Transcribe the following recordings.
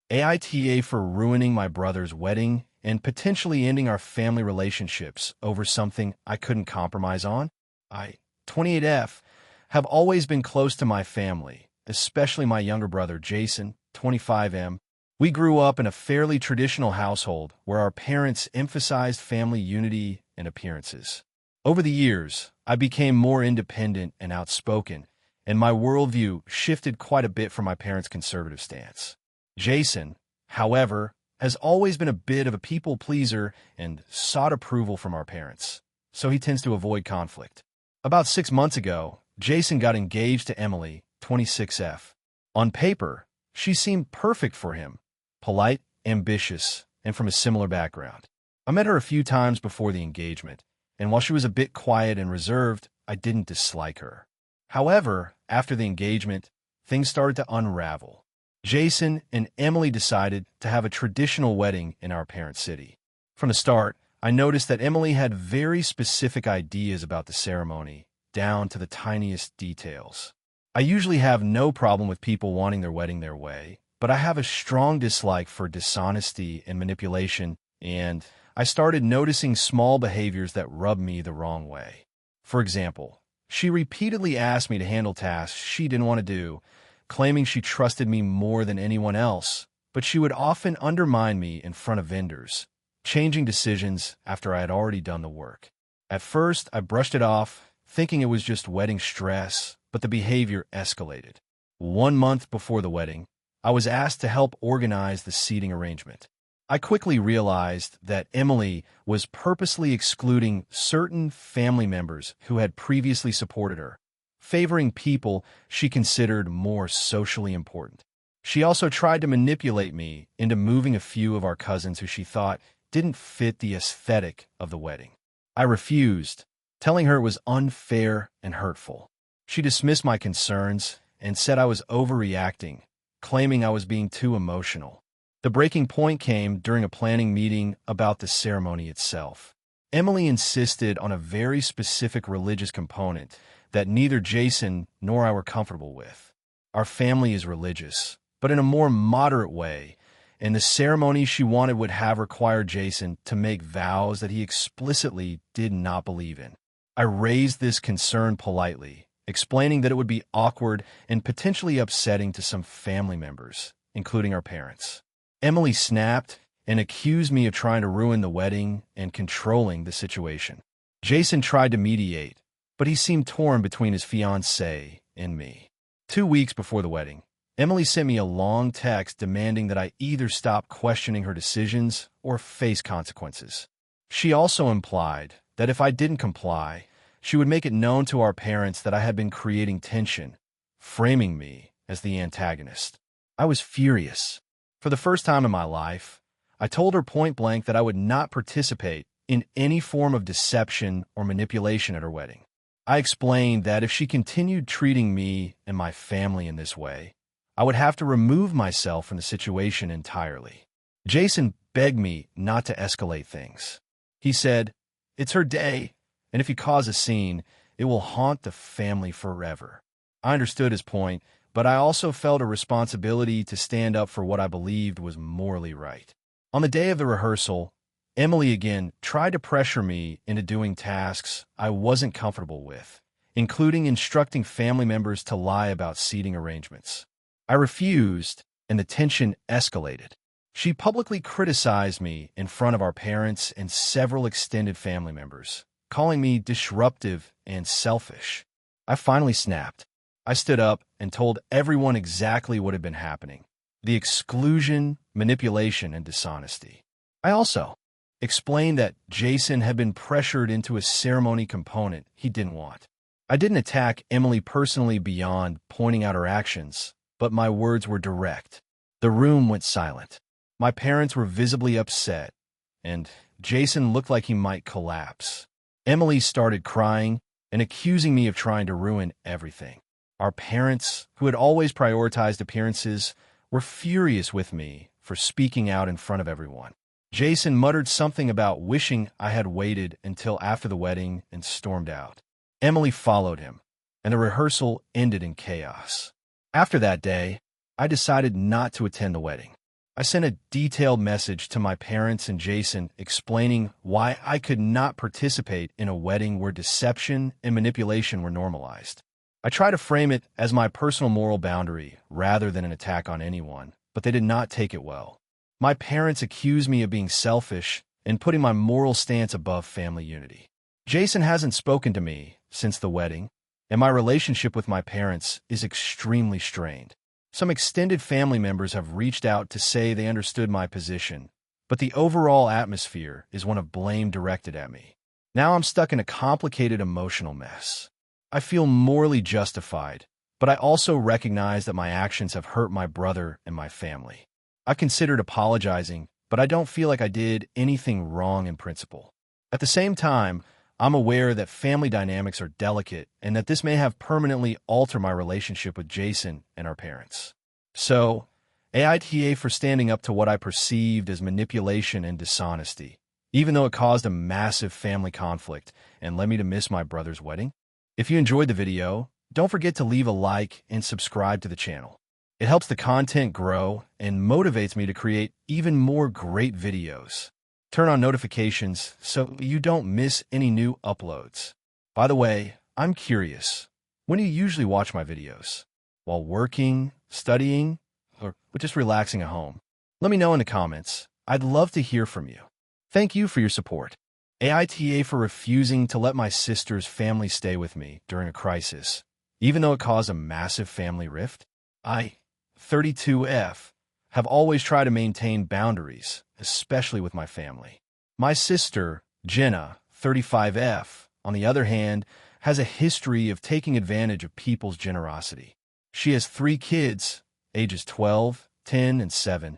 AITA for ruining my brother's wedding and potentially ending our family relationships over something I couldn't compromise on. I, 28F, have always been close to my family, especially my younger brother Jason, 25M. We grew up in a fairly traditional household where our parents emphasized family unity and appearances. Over the years, I became more independent and outspoken, and my worldview shifted quite a bit from my parents' conservative stance. Jason, however, has always been a bit of a people pleaser and sought approval from our parents, so he tends to avoid conflict. About 6 months ago, Jason got engaged to Emily, 26F. On paper, she seemed perfect for him, polite, ambitious, and from a similar background. I met her a few times before the engagement, and while she was a bit quiet and reserved, I didn't dislike her. However, after the engagement, things started to unravel. Jason and Emily decided to have a traditional wedding in our parent city. From the start, I noticed that Emily had very specific ideas about the ceremony, down to the tiniest details. I usually have no problem with people wanting their wedding their way, but I have a strong dislike for dishonesty and manipulation, and I started noticing small behaviors that rub me the wrong way. For example, she repeatedly asked me to handle tasks she didn't want to do, claiming she trusted me more than anyone else, but she would often undermine me in front of vendors, changing decisions after I had already done the work. At first, I brushed it off, thinking it was just wedding stress, but the behavior escalated. 1 month before the wedding, I was asked to help organize the seating arrangement. I quickly realized that Emily was purposely excluding certain family members who had previously supported her, favoring people she considered more socially important. She also tried to manipulate me into moving a few of our cousins who she thought didn't fit the aesthetic of the wedding. I refused, telling her it was unfair and hurtful. She dismissed my concerns and said I was overreacting, claiming I was being too emotional. The breaking point came during a planning meeting about the ceremony itself. Emily insisted on a very specific religious component that neither Jason nor I were comfortable with. Our family is religious, but in a more moderate way, and the ceremony she wanted would have required Jason to make vows that he explicitly did not believe in. I raised this concern politely, explaining that it would be awkward and potentially upsetting to some family members, including our parents. Emily snapped and accused me of trying to ruin the wedding and controlling the situation. Jason tried to mediate, but he seemed torn between his fiancée and me. 2 weeks before the wedding, Emily sent me a long text demanding that I either stop questioning her decisions or face consequences. She also implied that if I didn't comply, she would make it known to our parents that I had been creating tension, framing me as the antagonist. I was furious. For the first time in my life, I told her point blank that I would not participate in any form of deception or manipulation at her wedding. I explained that if she continued treating me and my family in this way, I would have to remove myself from the situation entirely. Jason begged me not to escalate things. He said, "It's her day, and if you cause a scene, it will haunt the family forever." I understood his point, but I also felt a responsibility to stand up for what I believed was morally right. On the day of the rehearsal, Emily again tried to pressure me into doing tasks I wasn't comfortable with, including instructing family members to lie about seating arrangements. I refused, and the tension escalated. She publicly criticized me in front of our parents and several extended family members, calling me disruptive and selfish. I finally snapped. I stood up and told everyone exactly what had been happening: the exclusion, manipulation, and dishonesty. I also explained that Jason had been pressured into a ceremony component he didn't want. I didn't attack Emily personally beyond pointing out her actions, but my words were direct. The room went silent. My parents were visibly upset, and Jason looked like he might collapse. Emily started crying and accusing me of trying to ruin everything. Our parents, who had always prioritized appearances, were furious with me for speaking out in front of everyone. Jason muttered something about wishing I had waited until after the wedding and stormed out. Emily followed him, and the rehearsal ended in chaos. After that day, I decided not to attend the wedding. I sent a detailed message to my parents and Jason explaining why I could not participate in a wedding where deception and manipulation were normalized. I try to frame it as my personal moral boundary rather than an attack on anyone, but they did not take it well. My parents accused me of being selfish and putting my moral stance above family unity. Jason hasn't spoken to me since the wedding, and my relationship with my parents is extremely strained. Some extended family members have reached out to say they understood my position, but the overall atmosphere is one of blame directed at me. Now I'm stuck in a complicated emotional mess. I feel morally justified, but I also recognize that my actions have hurt my brother and my family. I considered apologizing, but I don't feel like I did anything wrong in principle. At the same time, I'm aware that family dynamics are delicate and that this may have permanently altered my relationship with Jason and our parents. So, AITA for standing up to what I perceived as manipulation and dishonesty, even though it caused a massive family conflict and led me to miss my brother's wedding. If you enjoyed the video, don't forget to leave a like and subscribe to the channel. It helps the content grow and motivates me to create even more great videos. Turn on notifications so you don't miss any new uploads. By the way, I'm curious. When do you usually watch my videos? While working, studying, or just relaxing at home? Let me know in the comments. I'd love to hear from you. Thank you for your support. AITA for refusing to let my sister's family stay with me during a crisis, even though it caused a massive family rift. I, 32F, have always tried to maintain boundaries, especially with my family. My sister, Jenna, 35F, on the other hand, has a history of taking advantage of people's generosity. She has 3 kids, ages 12, 10, and 7,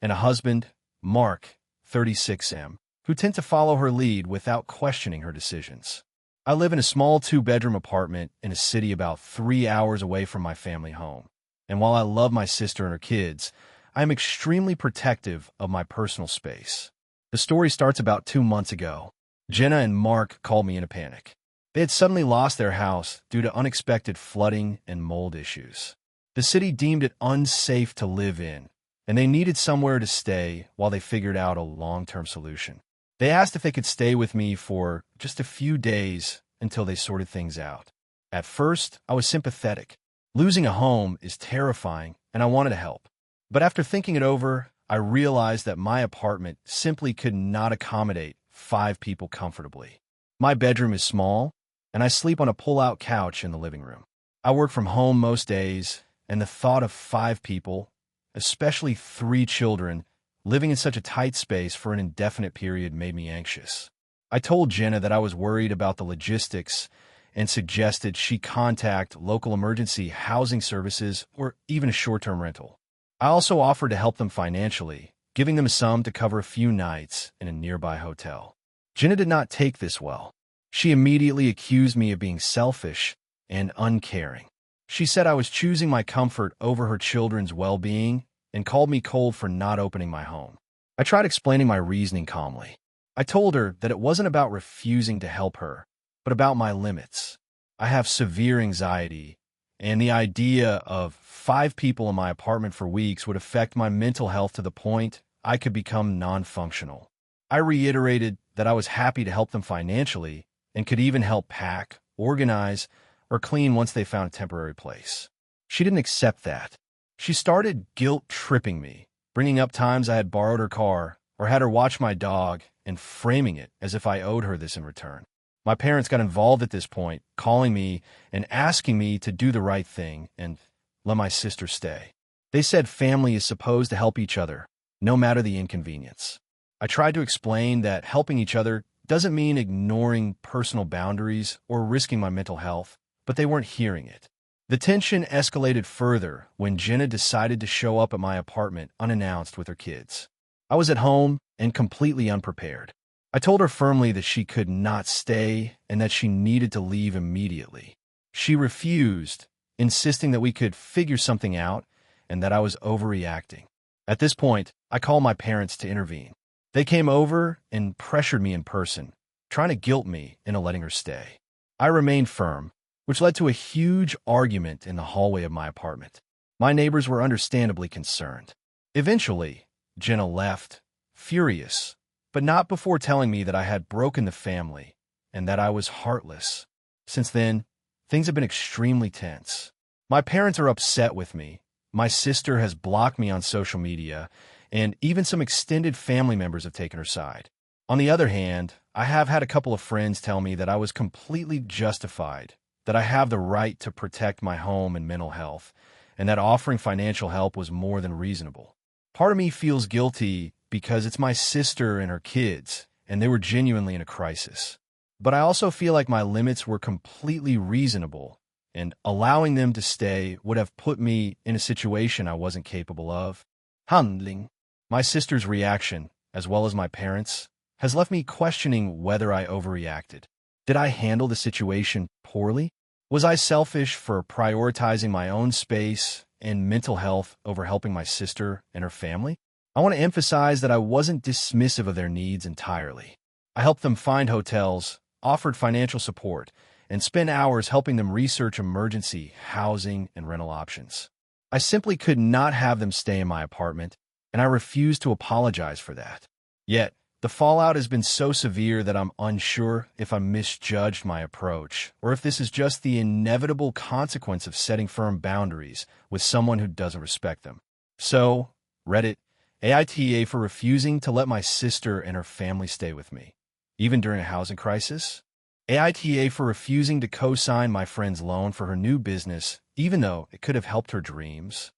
and a husband, Mark, 36M, who tend to follow her lead without questioning her decisions. I live in a small 2-bedroom apartment in a city about 3 hours away from my family home. And while I love my sister and her kids, I am extremely protective of my personal space. The story starts about 2 months ago. Jenna and Mark called me in a panic. They had suddenly lost their house due to unexpected flooding and mold issues. The city deemed it unsafe to live in, and they needed somewhere to stay while they figured out a long-term solution. They asked if they could stay with me for just a few days until they sorted things out. At first, I was sympathetic. Losing a home is terrifying, and I wanted to help. But after thinking it over, I realized that my apartment simply could not accommodate 5 people comfortably. My bedroom is small, and I sleep on a pull-out couch in the living room. I work from home most days, and the thought of 5 people, especially 3 children, living in such a tight space for an indefinite period made me anxious. I told Jenna that I was worried about the logistics and suggested she contact local emergency housing services or even a short-term rental. I also offered to help them financially, giving them a sum to cover a few nights in a nearby hotel. Jenna did not take this well. She immediately accused me of being selfish and uncaring. She said I was choosing my comfort over her children's well-being and called me cold for not opening my home. I tried explaining my reasoning calmly. I told her that it wasn't about refusing to help her, but about my limits. I have severe anxiety, and the idea of 5 people in my apartment for weeks would affect my mental health to the point I could become non-functional. I reiterated that I was happy to help them financially and could even help pack, organize, or clean once they found a temporary place. She didn't accept that. She started guilt-tripping me, bringing up times I had borrowed her car or had her watch my dog and framing it as if I owed her this in return. My parents got involved at this point, calling me and asking me to do the right thing and let my sister stay. They said family is supposed to help each other, no matter the inconvenience. I tried to explain that helping each other doesn't mean ignoring personal boundaries or risking my mental health, but they weren't hearing it. The tension escalated further when Jenna decided to show up at my apartment unannounced with her kids. I was at home and completely unprepared. I told her firmly that she could not stay and that she needed to leave immediately. She refused, insisting that we could figure something out and that I was overreacting. At this point, I called my parents to intervene. They came over and pressured me in person, trying to guilt me into letting her stay. I remained firm, which led to a huge argument in the hallway of my apartment. My neighbors were understandably concerned. Eventually, Jenna left, furious, but not before telling me that I had broken the family and that I was heartless. Since then, things have been extremely tense. My parents are upset with me, my sister has blocked me on social media, and even some extended family members have taken her side. On the other hand, I have had a couple of friends tell me that I was completely justified, that I have the right to protect my home and mental health, and that offering financial help was more than reasonable. Part of me feels guilty because it's my sister and her kids, and they were genuinely in a crisis. But I also feel like my limits were completely reasonable, and allowing them to stay would have put me in a situation I wasn't capable of handling. My sister's reaction, as well as my parents', has left me questioning whether I overreacted. Did I handle the situation poorly? Was I selfish for prioritizing my own space and mental health over helping my sister and her family? I want to emphasize that I wasn't dismissive of their needs entirely. I helped them find hotels, offered financial support, and spent hours helping them research emergency housing and rental options. I simply could not have them stay in my apartment, and I refused to apologize for that. Yet, the fallout has been so severe that I'm unsure if I misjudged my approach, or if this is just the inevitable consequence of setting firm boundaries with someone who doesn't respect them. So, Reddit AITA for refusing to let my sister and her family stay with me, even during a housing crisis. AITA for refusing to co-sign my friend's loan for her new business, even though it could have helped her dreams.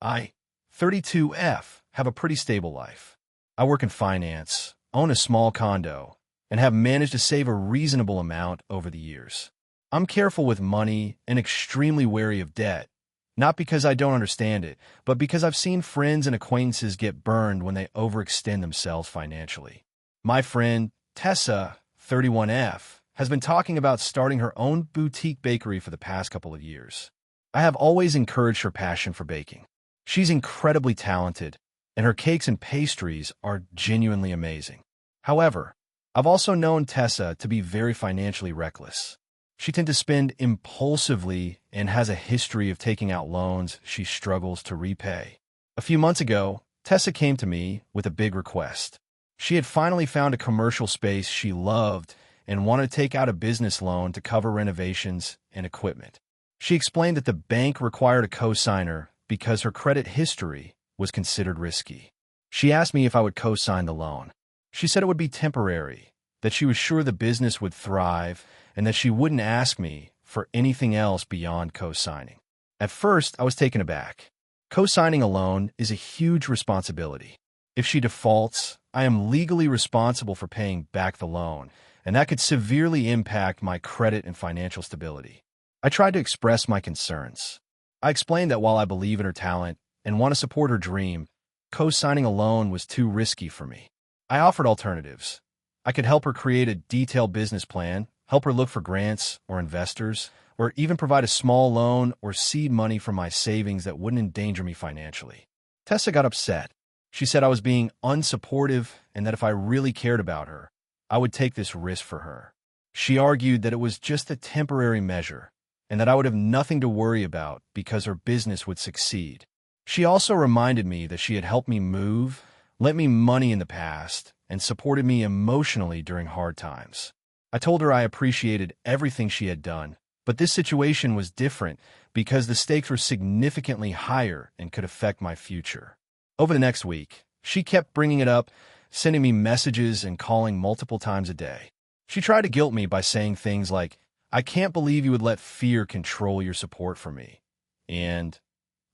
I, 32F, have a pretty stable life. I work in finance, own a small condo, and have managed to save a reasonable amount over the years. I'm careful with money and extremely wary of debt, not because I don't understand it, but because I've seen friends and acquaintances get burned when they overextend themselves financially. My friend, Tessa, 31F, has been talking about starting her own boutique bakery for the past couple of years. I have always encouraged her passion for baking. She's incredibly talented, and her cakes and pastries are genuinely amazing. However, I've also known Tessa to be very financially reckless. She tends to spend impulsively and has a history of taking out loans she struggles to repay. A few months ago, Tessa came to me with a big request. She had finally found a commercial space she loved and wanted to take out a business loan to cover renovations and equipment. She explained that the bank required a co-signer because her credit history was considered risky. She asked me if I would co-sign the loan. She said it would be temporary, that she was sure the business would thrive, and that she wouldn't ask me for anything else beyond co-signing. At first, I was taken aback. Co-signing a loan is a huge responsibility. If she defaults, I am legally responsible for paying back the loan, and that could severely impact my credit and financial stability. I tried to express my concerns. I explained that while I believe in her talent and want to support her dream, co-signing a loan was too risky for me. I offered alternatives. I could help her create a detailed business plan, help her look for grants or investors, or even provide a small loan or seed money from my savings that wouldn't endanger me financially. Tessa got upset. She said I was being unsupportive and that if I really cared about her, I would take this risk for her. She argued that it was just a temporary measure and that I would have nothing to worry about because her business would succeed. She also reminded me that she had helped me move, lent me money in the past, and supported me emotionally during hard times. I told her I appreciated everything she had done, but this situation was different because the stakes were significantly higher and could affect my future. Over the next week, she kept bringing it up, sending me messages and calling multiple times a day. She tried to guilt me by saying things like, "I can't believe you would let fear control your support for me," and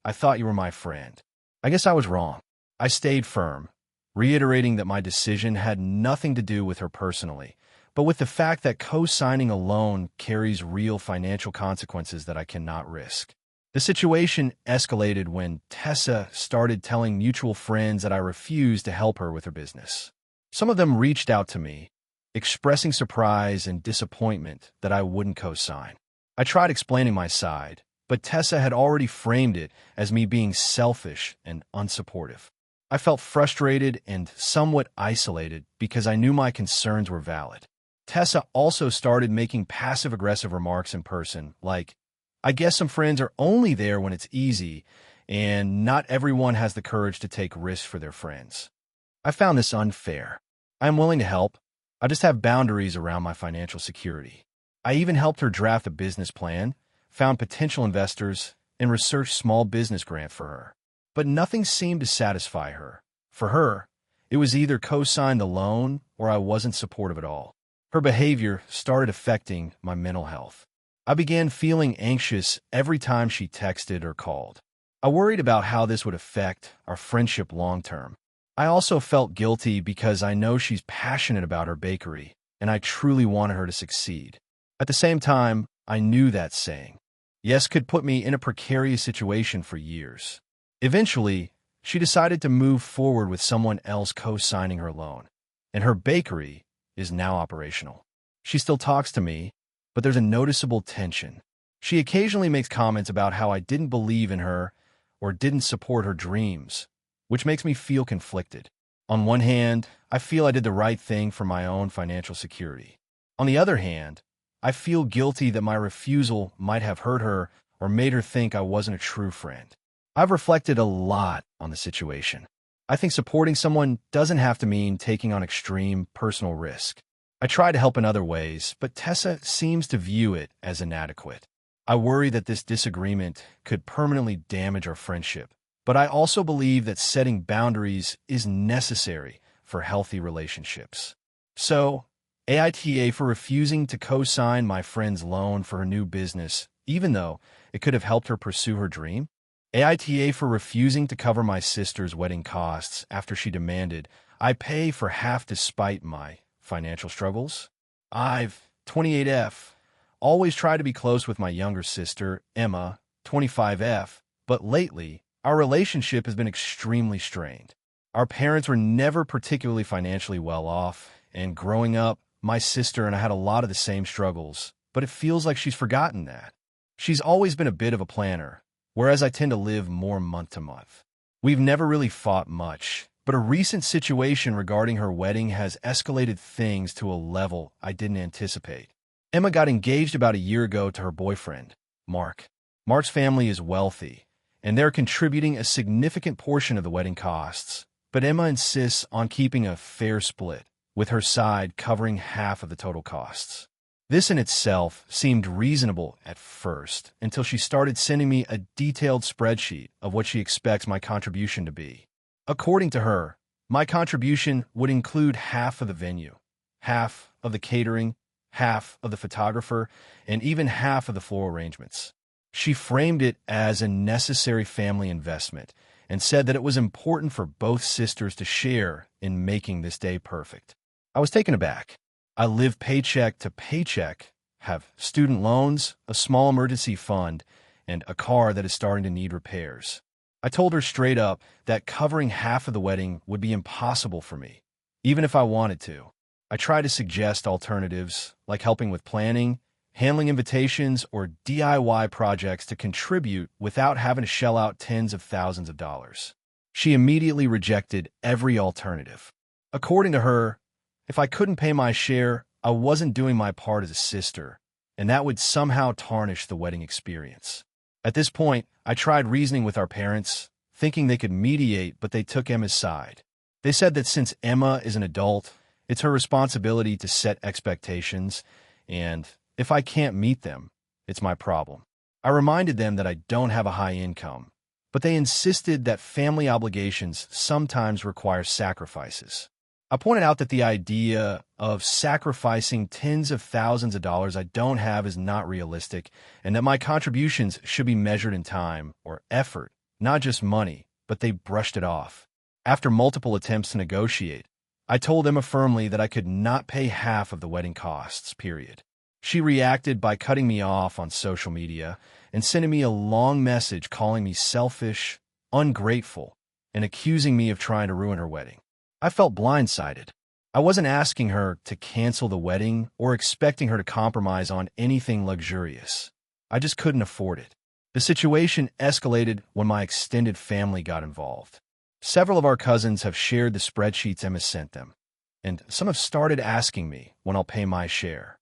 "I thought you were my friend." I guess I was wrong. I stayed firm, reiterating that my decision had nothing to do with her personally, but with the fact that co-signing a loan carries real financial consequences that I cannot risk. The situation escalated when Tessa started telling mutual friends that I refused to help her with her business. Some of them reached out to me, expressing surprise and disappointment that I wouldn't co-sign. I tried explaining my side, but Tessa had already framed it as me being selfish and unsupportive. I felt frustrated and somewhat isolated because I knew my concerns were valid. Tessa also started making passive-aggressive remarks in person, like, "I guess some friends are only there when it's easy," and not everyone has the courage to take risks for their friends. I found this unfair. I am willing to help. I just have boundaries around my financial security. I even helped her draft a business plan, found potential investors, and researched small business grant for her. But nothing seemed to satisfy her. For her, it was either co-sign the loan or I wasn't supportive at all. Her behavior started affecting my mental health. I began feeling anxious every time she texted or called. I worried about how this would affect our friendship long-term. I also felt guilty because I know she's passionate about her bakery, and I truly wanted her to succeed. At the same time, I knew that saying yes could put me in a precarious situation for years. Eventually, she decided to move forward with someone else co-signing her loan, and her bakery is now operational. She still talks to me, but there's a noticeable tension. She occasionally makes comments about how I didn't believe in her or didn't support her dreams, which makes me feel conflicted. On one hand, I feel I did the right thing for my own financial security. On the other hand, I feel guilty that my refusal might have hurt her or made her think I wasn't a true friend. I've reflected a lot on the situation. I think supporting someone doesn't have to mean taking on extreme personal risk. I try to help in other ways, but Tessa seems to view it as inadequate. I worry that this disagreement could permanently damage our friendship, but I also believe that setting boundaries is necessary for healthy relationships. So, AITA for refusing to co-sign my friend's loan for her new business, even though it could have helped her pursue her dream. AITA for refusing to cover my sister's wedding costs after she demanded I pay for half despite my financial struggles. I've, 28F, always tried to be close with my younger sister, Emma, 25F, but lately, our relationship has been extremely strained. Our parents were never particularly financially well off, and growing up, my sister and I had a lot of the same struggles, but it feels like she's forgotten that. She's always been a bit of a planner, whereas I tend to live more month to month. We've never really fought much, but a recent situation regarding her wedding has escalated things to a level I didn't anticipate. Emma got engaged about a year ago to her boyfriend, Mark. Mark's family is wealthy, and they're contributing a significant portion of the wedding costs, but Emma insists on keeping a fair split, with her side covering half of the total costs. This in itself seemed reasonable at first, until she started sending me a detailed spreadsheet of what she expects my contribution to be. According to her, my contribution would include half of the venue, half of the catering, half of the photographer, and even half of the floral arrangements. She framed it as a necessary family investment and said that it was important for both sisters to share in making this day perfect. I was taken aback. I live paycheck to paycheck, have student loans, a small emergency fund, and a car that is starting to need repairs. I told her straight up that covering half of the wedding would be impossible for me, even if I wanted to. I tried to suggest alternatives, like helping with planning, handling invitations, or DIY projects to contribute without having to shell out tens of thousands of dollars. She immediately rejected every alternative. According to her, if I couldn't pay my share, I wasn't doing my part as a sister, and that would somehow tarnish the wedding experience. At this point, I tried reasoning with our parents, thinking they could mediate, but they took Emma's side. They said that since Emma is an adult, it's her responsibility to set expectations, and if I can't meet them, it's my problem. I reminded them that I don't have a high income, but they insisted that family obligations sometimes require sacrifices. I pointed out that the idea of sacrificing tens of thousands of dollars I don't have is not realistic, and that my contributions should be measured in time or effort, not just money, but they brushed it off. After multiple attempts to negotiate, I told Emma firmly that I could not pay half of the wedding costs, period. She reacted by cutting me off on social media and sending me a long message calling me selfish, ungrateful, and accusing me of trying to ruin her wedding. I felt blindsided. I wasn't asking her to cancel the wedding or expecting her to compromise on anything luxurious. I just couldn't afford it. The situation escalated when my extended family got involved. Several of our cousins have shared the spreadsheets Emma sent them, and some have started asking me when I'll pay my share.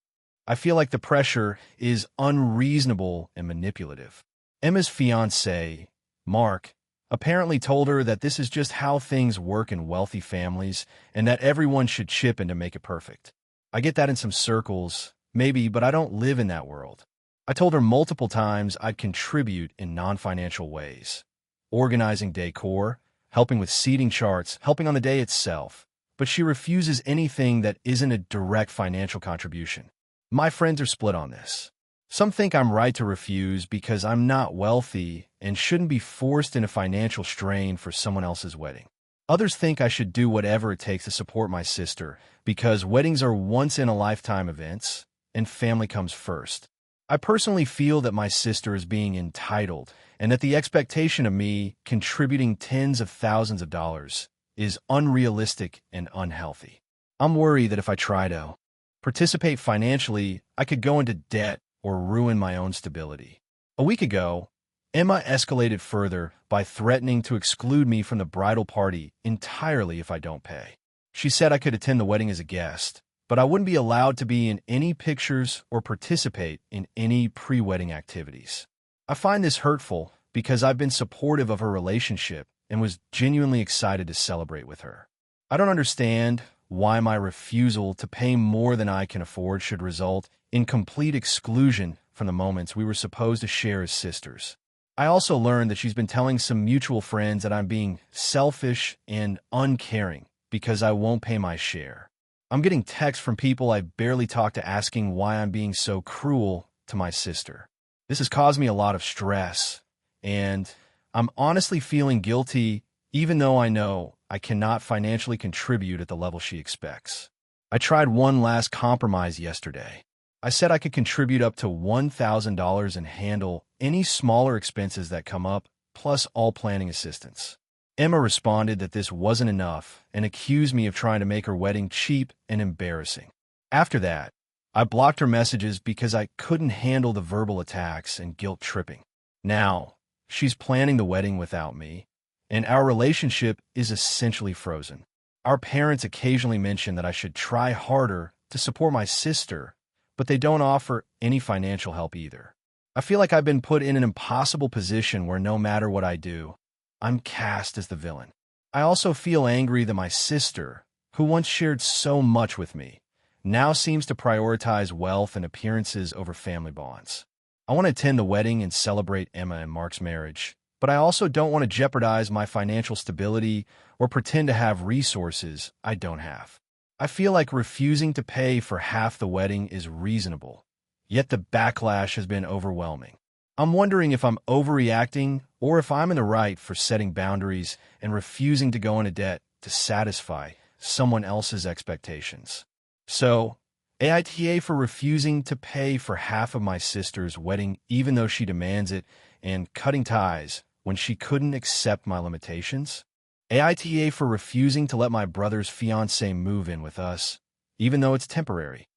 I feel like the pressure is unreasonable and manipulative. Emma's fiancé Mark, apparently told her that this is just how things work in wealthy families and that everyone should chip in to make it perfect. I get that in some circles, maybe, but I don't live in that world. I told her multiple times I'd contribute in non-financial ways, organizing decor, helping with seating charts, helping on the day itself, but she refuses anything that isn't a direct financial contribution. My friends are split on this. Some think I'm right to refuse because I'm not wealthy and shouldn't be forced into financial strain for someone else's wedding. Others think I should do whatever it takes to support my sister because weddings are once-in-a-lifetime events and family comes first. I personally feel that my sister is being entitled and that the expectation of me contributing tens of thousands of dollars is unrealistic and unhealthy. I'm worried that if I try to participate financially, I could go into debt or ruin my own stability. A week ago, Emma escalated further by threatening to exclude me from the bridal party entirely if I don't pay. She said I could attend the wedding as a guest, but I wouldn't be allowed to be in any pictures or participate in any pre-wedding activities. I find this hurtful because I've been supportive of her relationship and was genuinely excited to celebrate with her. I don't understand why my refusal to pay more than I can afford should result in complete exclusion from the moments we were supposed to share as sisters. I also learned that she's been telling some mutual friends that I'm being selfish and uncaring because I won't pay my share. I'm getting texts from people I barely talk to asking why I'm being so cruel to my sister. This has caused me a lot of stress, and I'm honestly feeling guilty even though I know I cannot financially contribute at the level she expects. I tried one last compromise yesterday. I said I could contribute up to $1,000 and handle any smaller expenses that come up, plus all planning assistance. Emma responded that this wasn't enough and accused me of trying to make her wedding cheap and embarrassing. After that, I blocked her messages because I couldn't handle the verbal attacks and guilt tripping. Now, she's planning the wedding without me, and our relationship is essentially frozen. Our parents occasionally mention that I should try harder to support my sister, but they don't offer any financial help either. I feel like I've been put in an impossible position where no matter what I do, I'm cast as the villain. I also feel angry that my sister, who once shared so much with me, now seems to prioritize wealth and appearances over family bonds. I want to attend the wedding and celebrate Emma and Mark's marriage, but I also don't want to jeopardize my financial stability or pretend to have resources I don't have. I feel like refusing to pay for half the wedding is reasonable, yet the backlash has been overwhelming. I'm wondering if I'm overreacting or if I'm in the right for setting boundaries and refusing to go into debt to satisfy someone else's expectations. So, AITA for refusing to pay for half of my sister's wedding even though she demands it, and cutting ties when she couldn't accept my limitations. AITA for refusing to let my brother's fiancé move in with us, even though it's temporary.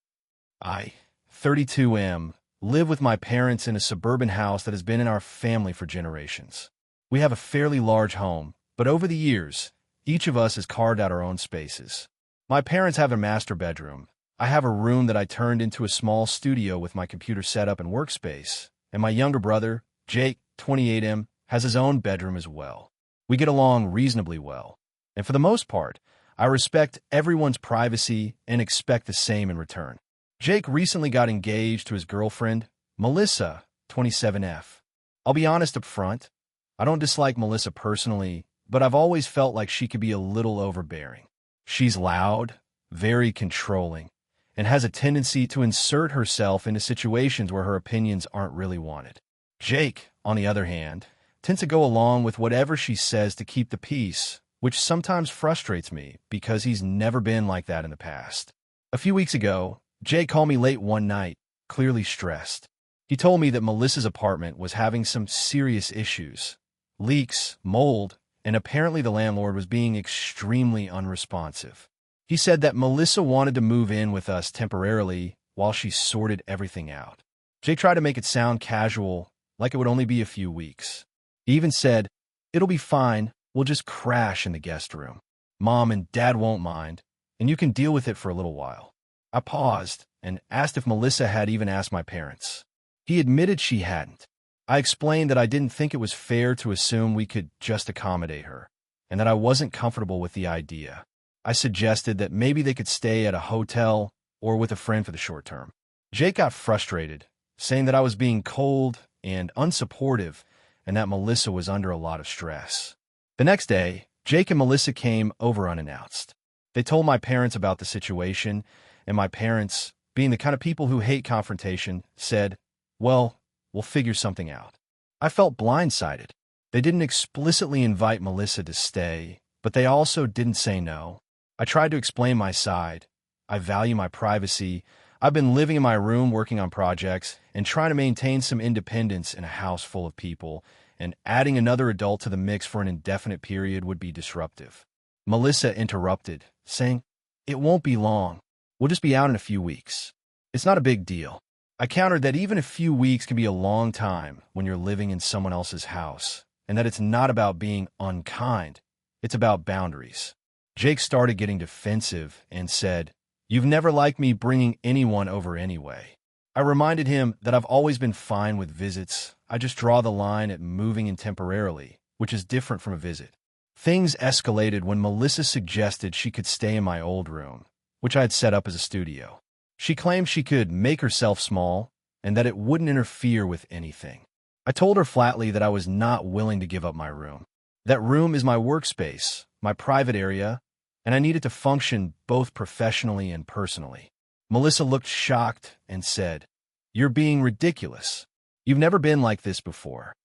I, 32M, live with my parents in a suburban house that has been in our family for generations. We have a fairly large home, but over the years, each of us has carved out our own spaces. My parents have a master bedroom. I have a room that I turned into a small studio with my computer setup and workspace, and my younger brother, Jake, 28M, has his own bedroom as well. We get along reasonably well, and for the most part, I respect everyone's privacy and expect the same in return. Jake recently got engaged to his girlfriend, Melissa, 27F. I'll be honest up front, I don't dislike Melissa personally, but I've always felt like she could be a little overbearing. She's loud, very controlling, and has a tendency to insert herself into situations where her opinions aren't really wanted. Jake, on the other hand, tends to go along with whatever she says to keep the peace, which sometimes frustrates me because he's never been like that in the past. A few weeks ago, Jake called me late one night, clearly stressed. He told me that Melissa's apartment was having some serious issues, leaks, mold, and apparently the landlord was being extremely unresponsive. He said that Melissa wanted to move in with us temporarily while she sorted everything out. Jake tried to make it sound casual, like it would only be a few weeks. He even said, "It'll be fine, we'll just crash in the guest room. Mom and Dad won't mind, and you can deal with it for a little while." I paused and asked if Melissa had even asked my parents. He admitted she hadn't. I explained that I didn't think it was fair to assume we could just accommodate her, and that I wasn't comfortable with the idea. I suggested that maybe they could stay at a hotel or with a friend for the short term. Jake got frustrated, saying that I was being cold and unsupportive and that Melissa was under a lot of stress. The next day, Jake and Melissa came over unannounced. They told my parents about the situation, and my parents, being the kind of people who hate confrontation, said, "Well, we'll figure something out." I felt blindsided. They didn't explicitly invite Melissa to stay, but they also didn't say no. I tried to explain my side. I value my privacy. I've been living in my room working on projects and trying to maintain some independence in a house full of people, and adding another adult to the mix for an indefinite period would be disruptive. Melissa interrupted, saying, "It won't be long. We'll just be out in a few weeks. It's not a big deal." I countered that even a few weeks can be a long time when you're living in someone else's house, and that it's not about being unkind. It's about boundaries. Jake started getting defensive and said, "You've never liked me bringing anyone over anyway." I reminded him that I've always been fine with visits. I just draw the line at moving in temporarily, which is different from a visit. Things escalated when Melissa suggested she could stay in my old room, which I had set up as a studio. She claimed she could make herself small and that it wouldn't interfere with anything. I told her flatly that I was not willing to give up my room. That room is my workspace, my private area, and I needed to function both professionally and personally. Melissa looked shocked and said, "You're being ridiculous. You've never been like this before."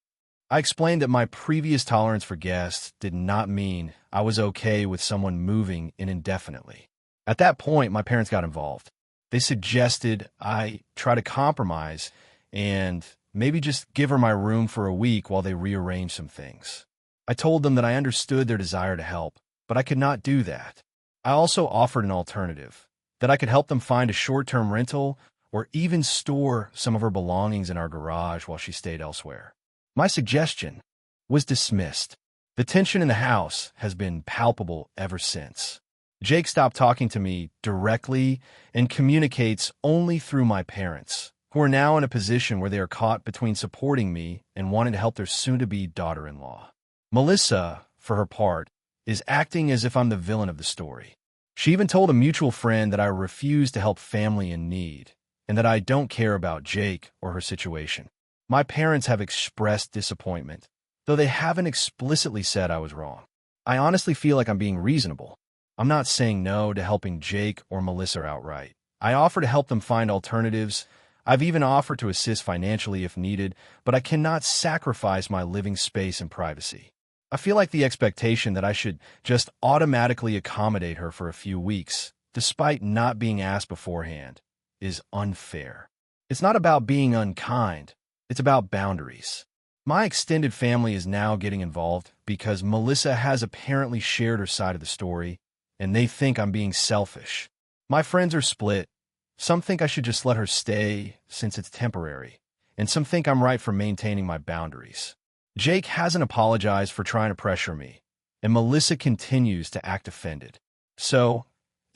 I explained that my previous tolerance for guests did not mean I was okay with someone moving in indefinitely. At that point, my parents got involved. They suggested I try to compromise and maybe just give her my room for a week while they rearrange some things. I told them that I understood their desire to help, but I could not do that. I also offered an alternative, that I could help them find a short-term rental or even store some of her belongings in our garage while she stayed elsewhere. My suggestion was dismissed. The tension in the house has been palpable ever since. Jake stopped talking to me directly and communicates only through my parents, who are now in a position where they are caught between supporting me and wanting to help their soon-to-be daughter-in-law. Melissa, for her part, is acting as if I'm the villain of the story. She even told a mutual friend that I refuse to help family in need and that I don't care about Jake or her situation. My parents have expressed disappointment, though they haven't explicitly said I was wrong. I honestly feel like I'm being reasonable. I'm not saying no to helping Jake or Melissa outright. I offer to help them find alternatives. I've even offered to assist financially if needed, but I cannot sacrifice my living space and privacy. I feel like the expectation that I should just automatically accommodate her for a few weeks, despite not being asked beforehand, is unfair. It's not about being unkind. It's about boundaries. My extended family is now getting involved because Melissa has apparently shared her side of the story, and they think I'm being selfish. My friends are split. Some think I should just let her stay since it's temporary, and some think I'm right for maintaining my boundaries. Jake hasn't apologized for trying to pressure me, and Melissa continues to act offended. So,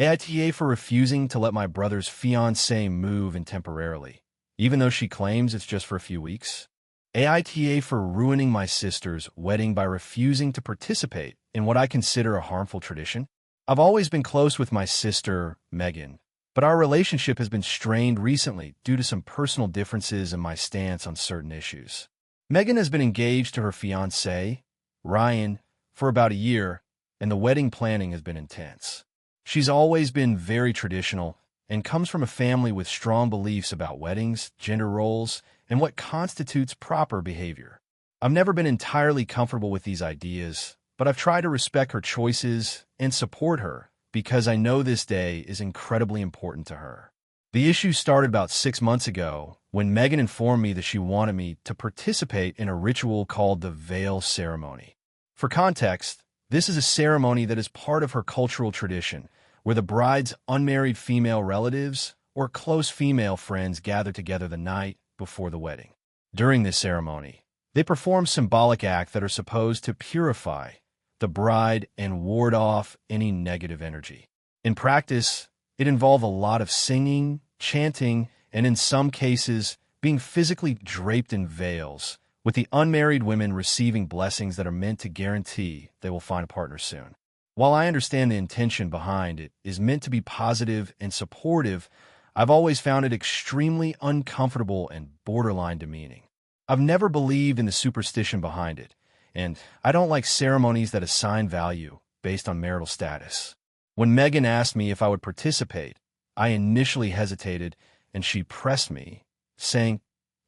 AITA for refusing to let my brother's fiancée move in temporarily, even though she claims it's just for a few weeks. AITA for ruining my sister's wedding by refusing to participate in what I consider a harmful tradition. I've always been close with my sister, Megan, but our relationship has been strained recently due to some personal differences in my stance on certain issues. Megan has been engaged to her fiancé, Ryan, for about a year, and the wedding planning has been intense. She's always been very traditional and comes from a family with strong beliefs about weddings, gender roles, and what constitutes proper behavior. I've never been entirely comfortable with these ideas, but I've tried to respect her choices and support her because I know this day is incredibly important to her. The issue started about 6 months ago when Megan informed me that she wanted me to participate in a ritual called the veil ceremony. For context, this is a ceremony that is part of her cultural tradition, where the bride's unmarried female relatives or close female friends gather together the night before the wedding. During this ceremony, they perform symbolic acts that are supposed to purify the bride and ward off any negative energy. In practice, it involves a lot of singing, chanting, and in some cases, being physically draped in veils, with the unmarried women receiving blessings that are meant to guarantee they will find a partner soon. While I understand the intention behind it is meant to be positive and supportive, I've always found it extremely uncomfortable and borderline demeaning. I've never believed in the superstition behind it, and I don't like ceremonies that assign value based on marital status. When Megan asked me if I would participate, I initially hesitated, and she pressed me, saying,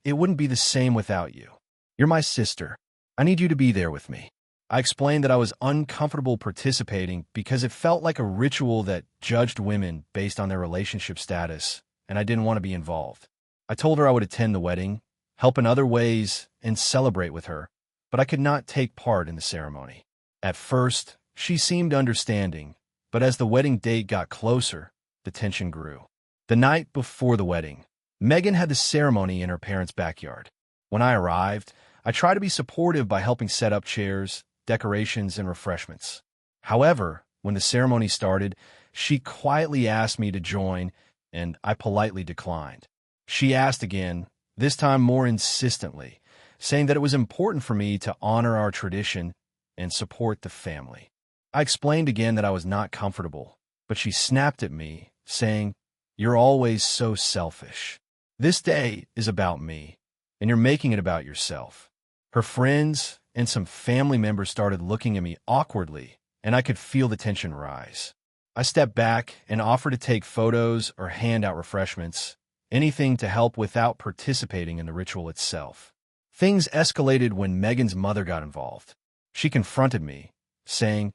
"It wouldn't be the same without you. You're my sister. I need you to be there with me." I explained that I was uncomfortable participating because it felt like a ritual that judged women based on their relationship status, and I didn't want to be involved. I told her I would attend the wedding, help in other ways, and celebrate with her, but I could not take part in the ceremony. At first, she seemed understanding, but as the wedding date got closer, the tension grew. The night before the wedding, Megan had the ceremony in her parents' backyard. When I arrived, I tried to be supportive by helping set up chairs, decorations, and refreshments. However, when the ceremony started, she quietly asked me to join, and I politely declined. She asked again, this time more insistently, saying that it was important for me to honor our tradition and support the family. I explained again that I was not comfortable, but she snapped at me, saying, "You're always so selfish. This day is about me, and you're making it about yourself." Her friends and some family members started looking at me awkwardly, and I could feel the tension rise. I stepped back and offered to take photos or hand out refreshments, anything to help without participating in the ritual itself. Things escalated when Megan's mother got involved. She confronted me, saying,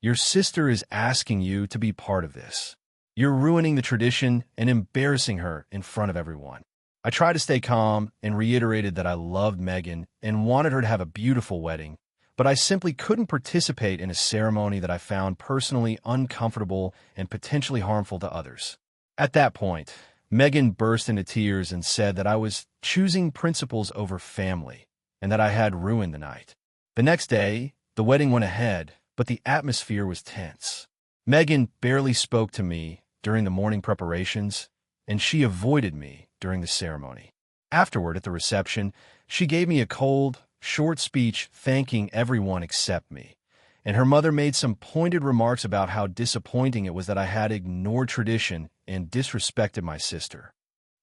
"Your sister is asking you to be part of this. You're ruining the tradition and embarrassing her in front of everyone." I tried to stay calm and reiterated that I loved Megan and wanted her to have a beautiful wedding, but I simply couldn't participate in a ceremony that I found personally uncomfortable and potentially harmful to others. At that point, Megan burst into tears and said that I was choosing principles over family and that I had ruined the night. The next day, the wedding went ahead, but the atmosphere was tense. Megan barely spoke to me during the morning preparations, and she avoided me during the ceremony. Afterward, at the reception, she gave me a cold, short speech thanking everyone except me, and her mother made some pointed remarks about how disappointing it was that I had ignored tradition and disrespected my sister.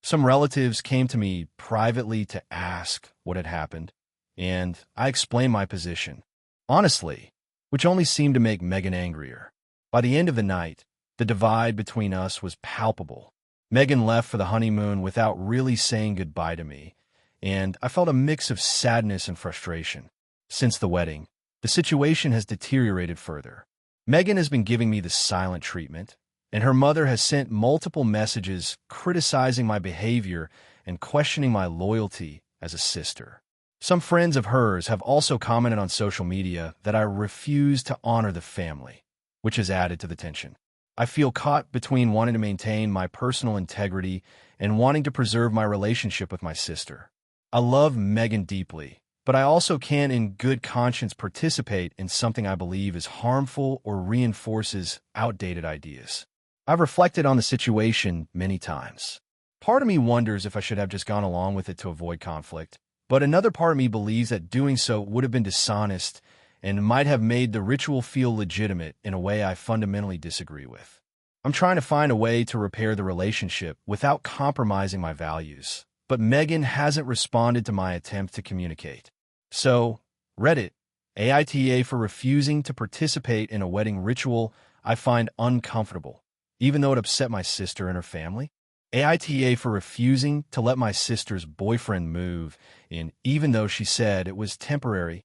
Some relatives came to me privately to ask what had happened, and I explained my position, honestly, which only seemed to make Megan angrier. By the end of the night, the divide between us was palpable. Megan left for the honeymoon without really saying goodbye to me, and I felt a mix of sadness and frustration. Since the wedding, the situation has deteriorated further. Megan has been giving me the silent treatment, and her mother has sent multiple messages criticizing my behavior and questioning my loyalty as a sister. Some friends of hers have also commented on social media that I refuse to honor the family, which has added to the tension. I feel caught between wanting to maintain my personal integrity and wanting to preserve my relationship with my sister. I love Megan deeply, but I also can't in good conscience participate in something I believe is harmful or reinforces outdated ideas. I've reflected on the situation many times. Part of me wonders if I should have just gone along with it to avoid conflict, but another part of me believes that doing so would have been dishonest and might have made the ritual feel legitimate in a way I fundamentally disagree with. I'm trying to find a way to repair the relationship without compromising my values, but Megan hasn't responded to my attempt to communicate. So, Reddit AITA for refusing to participate in a wedding ritual I find uncomfortable, even though it upset my sister and her family. AITA for refusing to let my sister's boyfriend move in, even though she said it was temporary.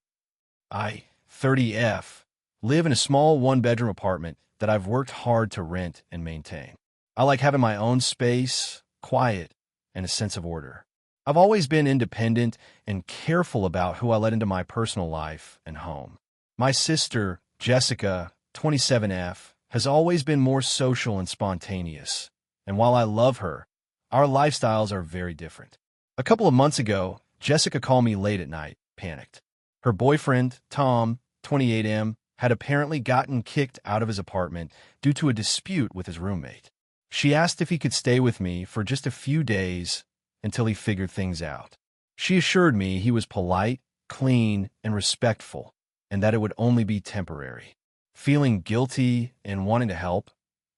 I 30F, live in a small one-bedroom apartment that I've worked hard to rent and maintain. I like having my own space, quiet, and a sense of order. I've always been independent and careful about who I let into my personal life and home. My sister, Jessica, 27F, has always been more social and spontaneous, and while I love her, our lifestyles are very different. A couple of months ago, Jessica called me late at night, panicked. Her boyfriend, Tom, 28M, had apparently gotten kicked out of his apartment due to a dispute with his roommate. She asked if he could stay with me for just a few days until he figured things out. She assured me he was polite clean, and respectful, and that it would only be temporary. Feeling guilty and wanting to help,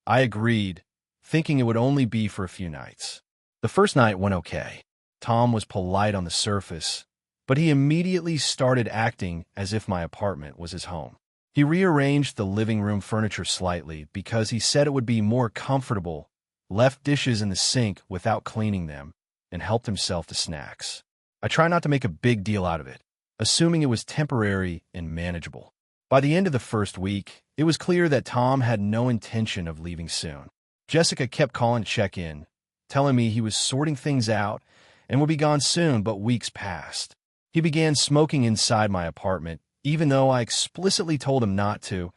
I agreed, thinking it would only be for a few nights. The first night went okay. Tom was polite on the surface, but he immediately started acting as if my apartment was his home. He rearranged the living room furniture slightly because he said it would be more comfortable, left dishes in the sink without cleaning them, and helped himself to snacks. I try not to make a big deal out of it, assuming it was temporary and manageable. By the end of the first week, it was clear that Tom had no intention of leaving soon. Jessica kept calling to check in, telling me he was sorting things out and would be gone soon, but weeks passed. He began smoking inside my apartment, even though I explicitly told him not to,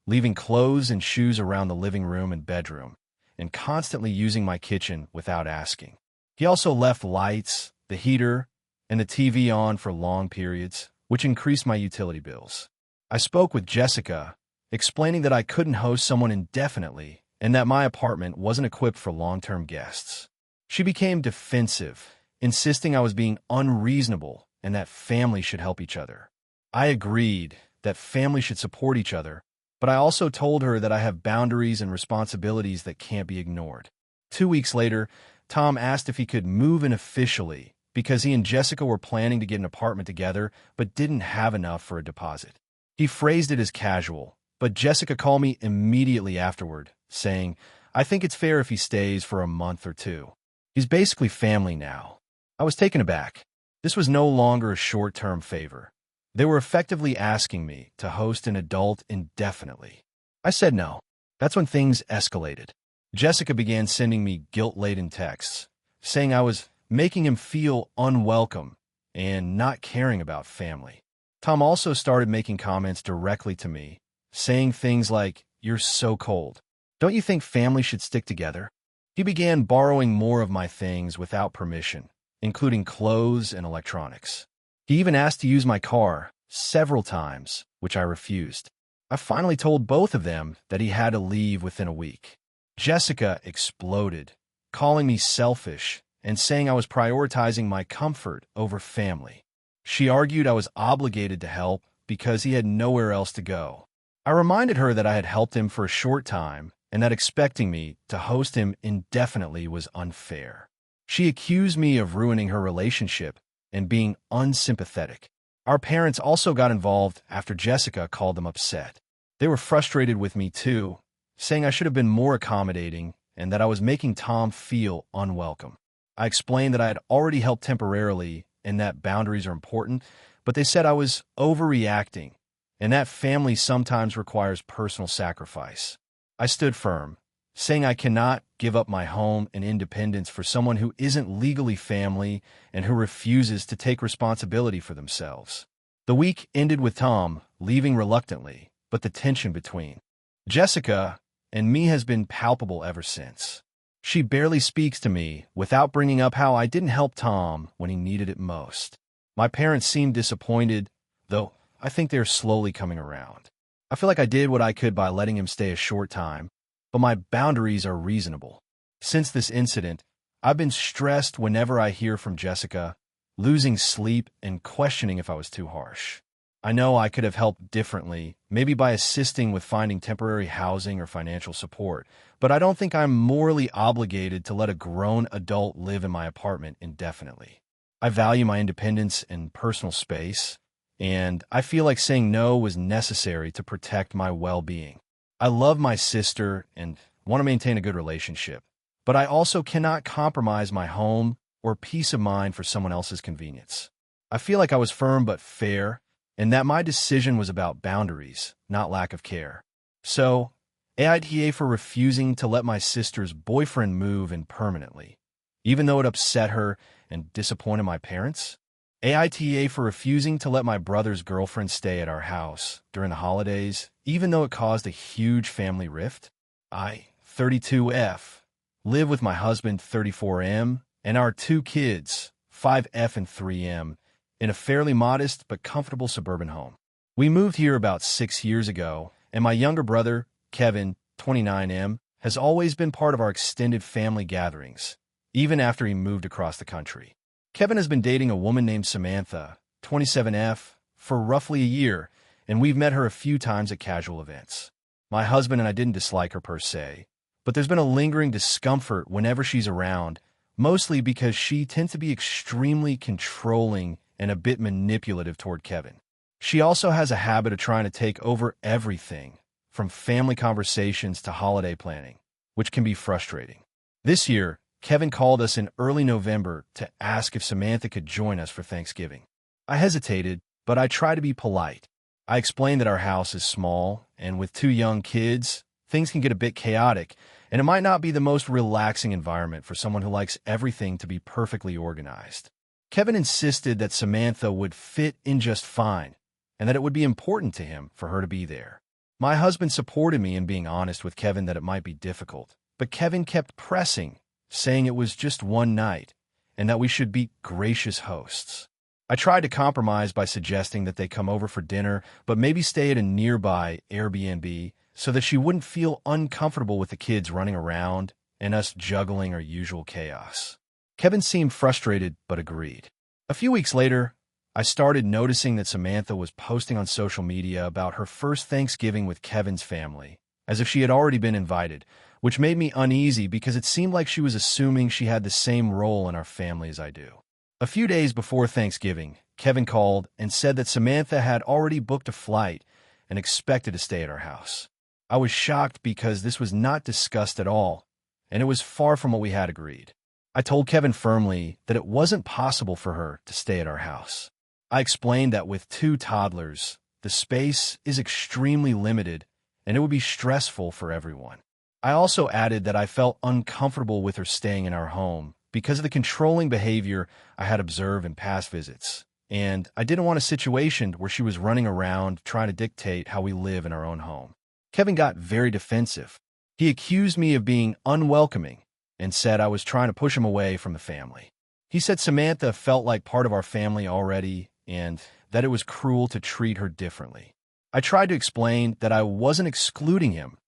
leaving clothes and shoes around the living room and bedroom, and constantly using my kitchen without asking. He also left lights, the heater, and the TV on for long periods, which increased my utility bills. I spoke with Jessica, explaining that I couldn't host someone indefinitely and that my apartment wasn't equipped for long-term guests. She became defensive, insisting I was being unreasonable and that families should help each other. I agreed that families should support each other, but I also told her that I have boundaries and responsibilities that can't be ignored. 2 weeks later, Tom asked if he could move in officially because he and Jessica were planning to get an apartment together but didn't have enough for a deposit. He phrased it as casual, but Jessica called me immediately afterward, saying, "I think it's fair if he stays for a month or two. He's basically family now." I was taken aback. This was no longer a short-term favor. They were effectively asking me to host an adult indefinitely. I said no. That's when things escalated. Jessica began sending me guilt-laden texts, saying I was making him feel unwelcome and not caring about family. Tom also started making comments directly to me, saying things like, "You're so cold. Don't you think family should stick together?" He began borrowing more of my things without permission, including clothes and electronics. He even asked to use my car several times, which I refused. I finally told both of them that he had to leave within a week. Jessica exploded, calling me selfish and saying I was prioritizing my comfort over family. She argued I was obligated to help because he had nowhere else to go. I reminded her that I had helped him for a short time and that expecting me to host him indefinitely was unfair. She accused me of ruining her relationship and being unsympathetic. Our parents also got involved after Jessica called them upset. They were frustrated with me too, saying I should have been more accommodating and that I was making Tom feel unwelcome. I explained that I had already helped temporarily and that boundaries are important, but they said I was overreacting and that family sometimes requires personal sacrifice. I stood firm, saying I cannot give up my home and independence for someone who isn't legally family and who refuses to take responsibility for themselves. The week ended with Tom leaving reluctantly, but the tension between Jessica and me has been palpable ever since. She barely speaks to me without bringing up how I didn't help Tom when he needed it most. My parents seem disappointed, though I think they're slowly coming around. I feel like I did what I could by letting him stay a short time, but my boundaries are reasonable. Since this incident, I've been stressed whenever I hear from Jessica, losing sleep and questioning if I was too harsh. I know I could have helped differently, maybe by assisting with finding temporary housing or financial support, but I don't think I'm morally obligated to let a grown adult live in my apartment indefinitely. I value my independence and personal space, and I feel like saying no was necessary to protect my well-being. I love my sister and want to maintain a good relationship, but I also cannot compromise my home or peace of mind for someone else's convenience. I feel like I was firm but fair, and that my decision was about boundaries, not lack of care. So, AITA for refusing to let my sister's boyfriend move in permanently, even though it upset her and disappointed my parents. AITA for refusing to let my brother's girlfriend stay at our house during the holidays, even though it caused a huge family rift. I, 32F, live with my husband, 34M, and our 2 kids, 5F and 3M, in a fairly modest but comfortable suburban home. We moved here about 6 years ago, and my younger brother, Kevin, 29M, has always been part of our extended family gatherings, even after he moved across the country. Kevin has been dating a woman named Samantha, 27F, for roughly a year, and we've met her a few times at casual events. My husband and I didn't dislike her per se, but there's been a lingering discomfort whenever she's around, mostly because she tends to be extremely controlling and a bit manipulative toward Kevin. She also has a habit of trying to take over everything, from family conversations to holiday planning, which can be frustrating. This year, Kevin called us in early November to ask if Samantha could join us for Thanksgiving. I hesitated, but I tried to be polite. I explained that our house is small, and with 2 young kids, things can get a bit chaotic, and it might not be the most relaxing environment for someone who likes everything to be perfectly organized. Kevin insisted that Samantha would fit in just fine, and that it would be important to him for her to be there. My husband supported me in being honest with Kevin that it might be difficult, but Kevin kept pressing, saying it was just one night, and that we should be gracious hosts. I tried to compromise by suggesting that they come over for dinner, but maybe stay at a nearby Airbnb so that she wouldn't feel uncomfortable with the kids running around and us juggling our usual chaos. Kevin seemed frustrated, but agreed. A few weeks later, I started noticing that Samantha was posting on social media about her first Thanksgiving with Kevin's family, as if she had already been invited, which made me uneasy because it seemed like she was assuming she had the same role in our family as I do. A few days before Thanksgiving, Kevin called and said that Samantha had already booked a flight and expected to stay at our house. I was shocked because this was not discussed at all, and it was far from what we had agreed. I told Kevin firmly that it wasn't possible for her to stay at our house. I explained that with 2 toddlers, the space is extremely limited, and it would be stressful for everyone. I also added that I felt uncomfortable with her staying in our home because of the controlling behavior I had observed in past visits, and I didn't want a situation where she was running around trying to dictate how we live in our own home. Kevin got very defensive. He accused me of being unwelcoming and said I was trying to push him away from the family. He said Samantha felt like part of our family already and that it was cruel to treat her differently. I tried to explain that I wasn't excluding him,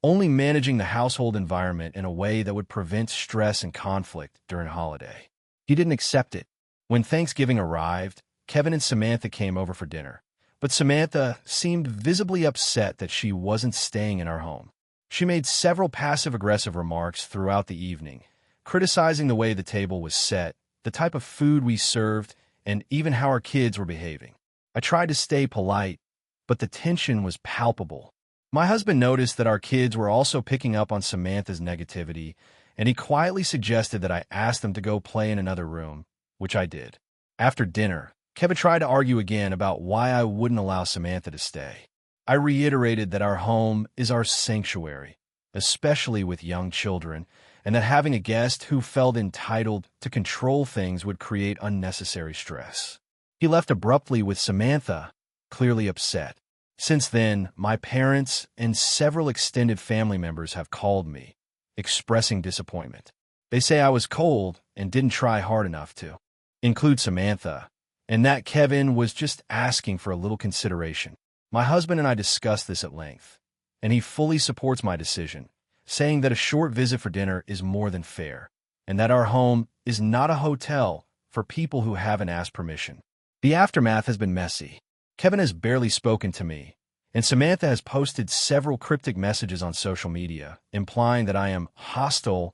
only managing the household environment in a way that would prevent stress and conflict during a holiday. He didn't accept it. When Thanksgiving arrived, Kevin and Samantha came over for dinner, but Samantha seemed visibly upset that she wasn't staying in our home. She made several passive-aggressive remarks throughout the evening, criticizing the way the table was set, the type of food we served, and even how our kids were behaving. I tried to stay polite, but the tension was palpable. My husband noticed that our kids were also picking up on Samantha's negativity, and he quietly suggested that I ask them to go play in another room, which I did. After dinner, Kevin tried to argue again about why I wouldn't allow Samantha to stay. I reiterated that our home is our sanctuary, especially with young children, and that having a guest who felt entitled to control things would create unnecessary stress. He left abruptly with Samantha, clearly upset. Since then, my parents and several extended family members have called me, expressing disappointment. They say I was cold and didn't try hard enough to include Samantha, and that Kevin was just asking for a little consideration. My husband and I discussed this at length, and he fully supports my decision, saying that a short visit for dinner is more than fair, and that our home is not a hotel for people who haven't asked permission. The aftermath has been messy. Kevin has barely spoken to me, and Samantha has posted several cryptic messages on social media, implying that I am hostile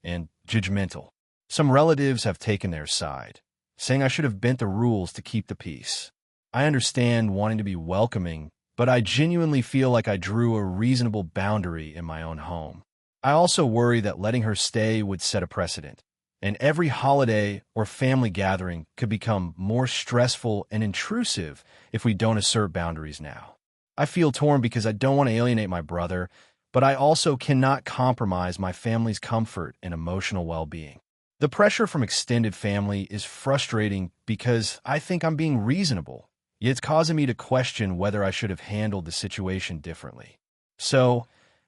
and judgmental. Some relatives have taken their side, saying I should have bent the rules to keep the peace. I understand wanting to be welcoming, but I genuinely feel like I drew a reasonable boundary in my own home. I also worry that letting her stay would set a precedent, and every holiday or family gathering could become more stressful and intrusive if we don't assert boundaries now. I feel torn because I don't want to alienate my brother, but I also cannot compromise my family's comfort and emotional well-being. The pressure from extended family is frustrating because I think I'm being reasonable, yet it's causing me to question whether I should have handled the situation differently. So,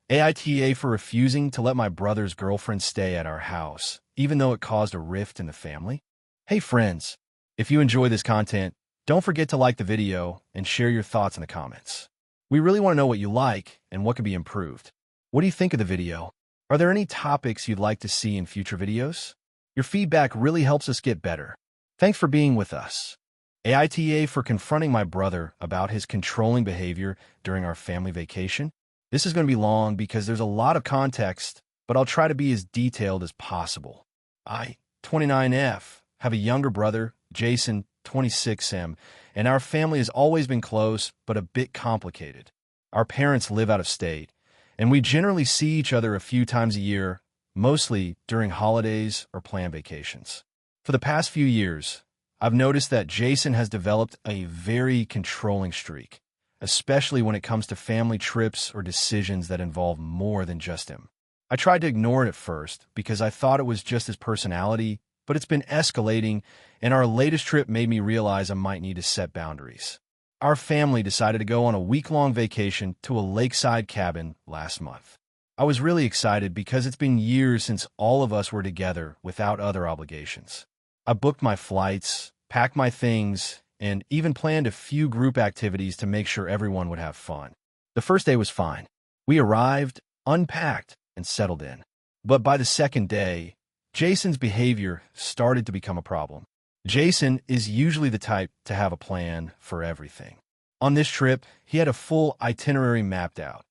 AITA for refusing to let my brother's girlfriend stay at our house, even though it caused a rift in the family? Hey friends, if you enjoy this content, don't forget to like the video and share your thoughts in the comments. We really want to know what you like and what can be improved. What do you think of the video? Are there any topics you'd like to see in future videos? Your feedback really helps us get better. Thanks for being with us. AITA for confronting my brother about his controlling behavior during our family vacation. This is going to be long because there's a lot of context, but I'll try to be as detailed as possible. I, 29F, have a younger brother, Jason, 26M, and our family has always been close but a bit complicated. Our parents live out of state, and we generally see each other a few times a year, mostly during holidays or planned vacations. For the past few years, I've noticed that Jason has developed a very controlling streak, especially when it comes to family trips or decisions that involve more than just him. I tried to ignore it at first because I thought it was just his personality, but it's been escalating, and our latest trip made me realize I might need to set boundaries. Our family decided to go on a week-long vacation to a lakeside cabin last month. I was really excited because it's been years since all of us were together without other obligations. I booked my flights, packed my things, and even planned a few group activities to make sure everyone would have fun. The first day was fine. We arrived, unpacked, and settled in. But by the second day, Jason's behavior started to become a problem. Jason is usually the type to have a plan for everything. On this trip, he had a full itinerary mapped out.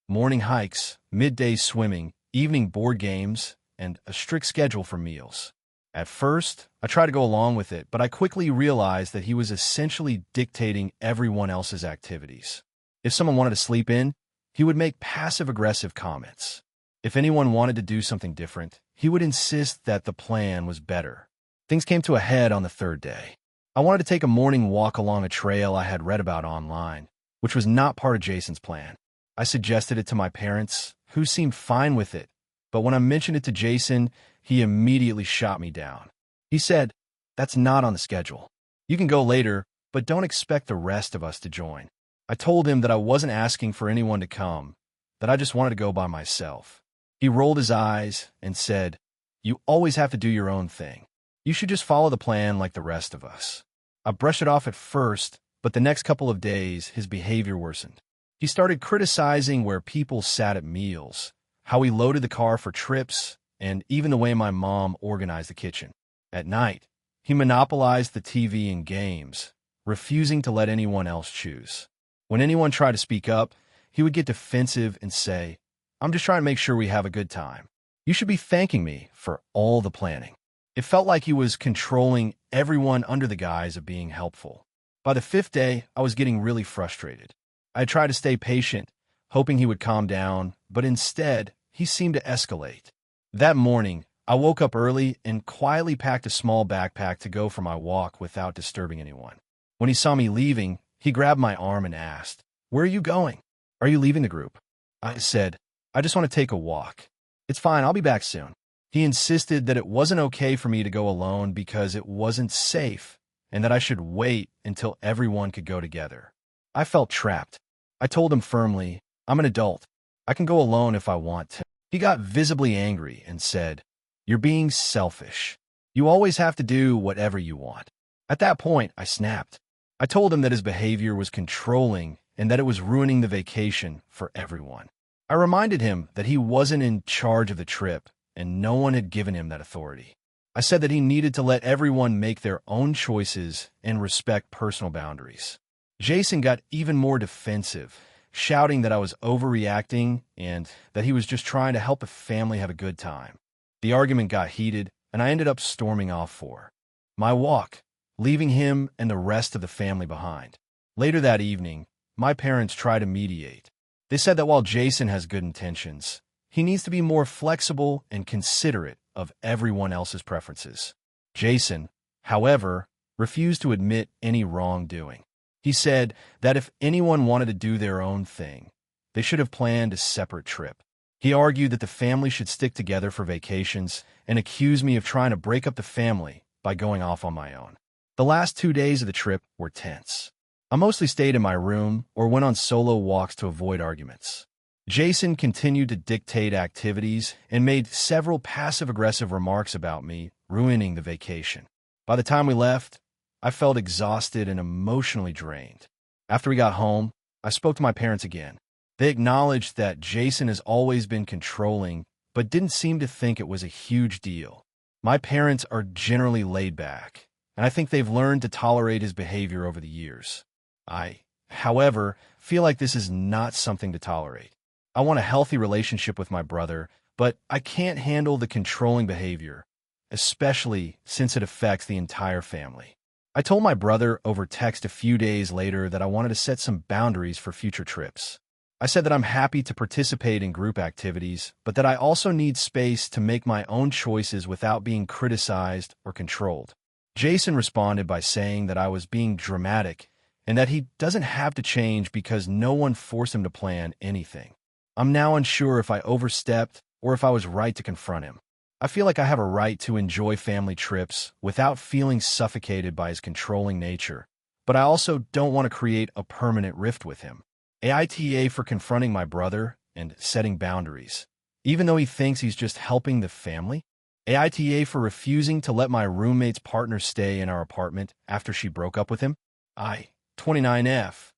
Morning hikes, midday swimming, evening board games, and a strict schedule for meals. At first, I tried to go along with it, but I quickly realized that he was essentially dictating everyone else's activities. If someone wanted to sleep in, he would make passive-aggressive comments. If anyone wanted to do something different, he would insist that the plan was better. Things came to a head on the third day. I wanted to take a morning walk along a trail I had read about online, which was not part of Jason's plan. I suggested it to my parents, who seemed fine with it, but when I mentioned it to Jason, he immediately shot me down. He said, "That's not on the schedule. You can go later, but don't expect the rest of us to join." I told him that I wasn't asking for anyone to come, that I just wanted to go by myself. He rolled his eyes and said, "You always have to do your own thing. You should just follow the plan like the rest of us." I brushed it off at first, but the next couple of days, his behavior worsened. He started criticizing where people sat at meals, how we loaded the car for trips, and even the way my mom organized the kitchen. At night, he monopolized the TV and games, refusing to let anyone else choose. When anyone tried to speak up, he would get defensive and say, "I'm just trying to make sure we have a good time. You should be thanking me for all the planning." It felt like he was controlling everyone under the guise of being helpful. By the fifth day, I was getting really frustrated. I tried to stay patient, hoping he would calm down, but instead, he seemed to escalate. That morning, I woke up early and quietly packed a small backpack to go for my walk without disturbing anyone. When he saw me leaving, he grabbed my arm and asked, "Where are you going? Are you leaving the group?" I said, "I just want to take a walk." "It's fine, I'll be back soon." He insisted that it wasn't okay for me to go alone because it wasn't safe and that I should wait until everyone could go together. I felt trapped. I told him firmly, "I'm an adult. I can go alone if I want to." He got visibly angry and said, "You're being selfish. You always have to do whatever you want." At that point, I snapped. I told him that his behavior was controlling and that it was ruining the vacation for everyone. I reminded him that he wasn't in charge of the trip and no one had given him that authority. I said that he needed to let everyone make their own choices and respect personal boundaries. Jason got even more defensive, shouting that I was overreacting and that he was just trying to help the family have a good time. The argument got heated, and I ended up storming off for my walk, leaving him and the rest of the family behind. Later that evening, my parents tried to mediate. They said that while Jason has good intentions, he needs to be more flexible and considerate of everyone else's preferences. Jason, however, refused to admit any wrongdoing. He said that if anyone wanted to do their own thing, they should have planned a separate trip. He argued that the family should stick together for vacations and accused me of trying to break up the family by going off on my own. The last 2 days of the trip were tense. I mostly stayed in my room or went on solo walks to avoid arguments. Jason continued to dictate activities and made several passive-aggressive remarks about me, ruining the vacation. By the time we left, I felt exhausted and emotionally drained. After we got home, I spoke to my parents again. They acknowledged that Jason has always been controlling, but didn't seem to think it was a huge deal. My parents are generally laid back, and I think they've learned to tolerate his behavior over the years. I, however, feel like this is not something to tolerate. I want a healthy relationship with my brother, but I can't handle the controlling behavior, especially since it affects the entire family. I told my brother over text a few days later that I wanted to set some boundaries for future trips. I said that I'm happy to participate in group activities, but that I also need space to make my own choices without being criticized or controlled. Jason responded by saying that I was being dramatic and that he doesn't have to change because no one forced him to plan anything. I'm now unsure if I overstepped or if I was right to confront him. I feel like I have a right to enjoy family trips without feeling suffocated by his controlling nature, but I also don't want to create a permanent rift with him. AITA for confronting my brother and setting boundaries, even though he thinks he's just helping the family. AITA for refusing to let my roommate's partner stay in our apartment after she broke up with him. I, 29F,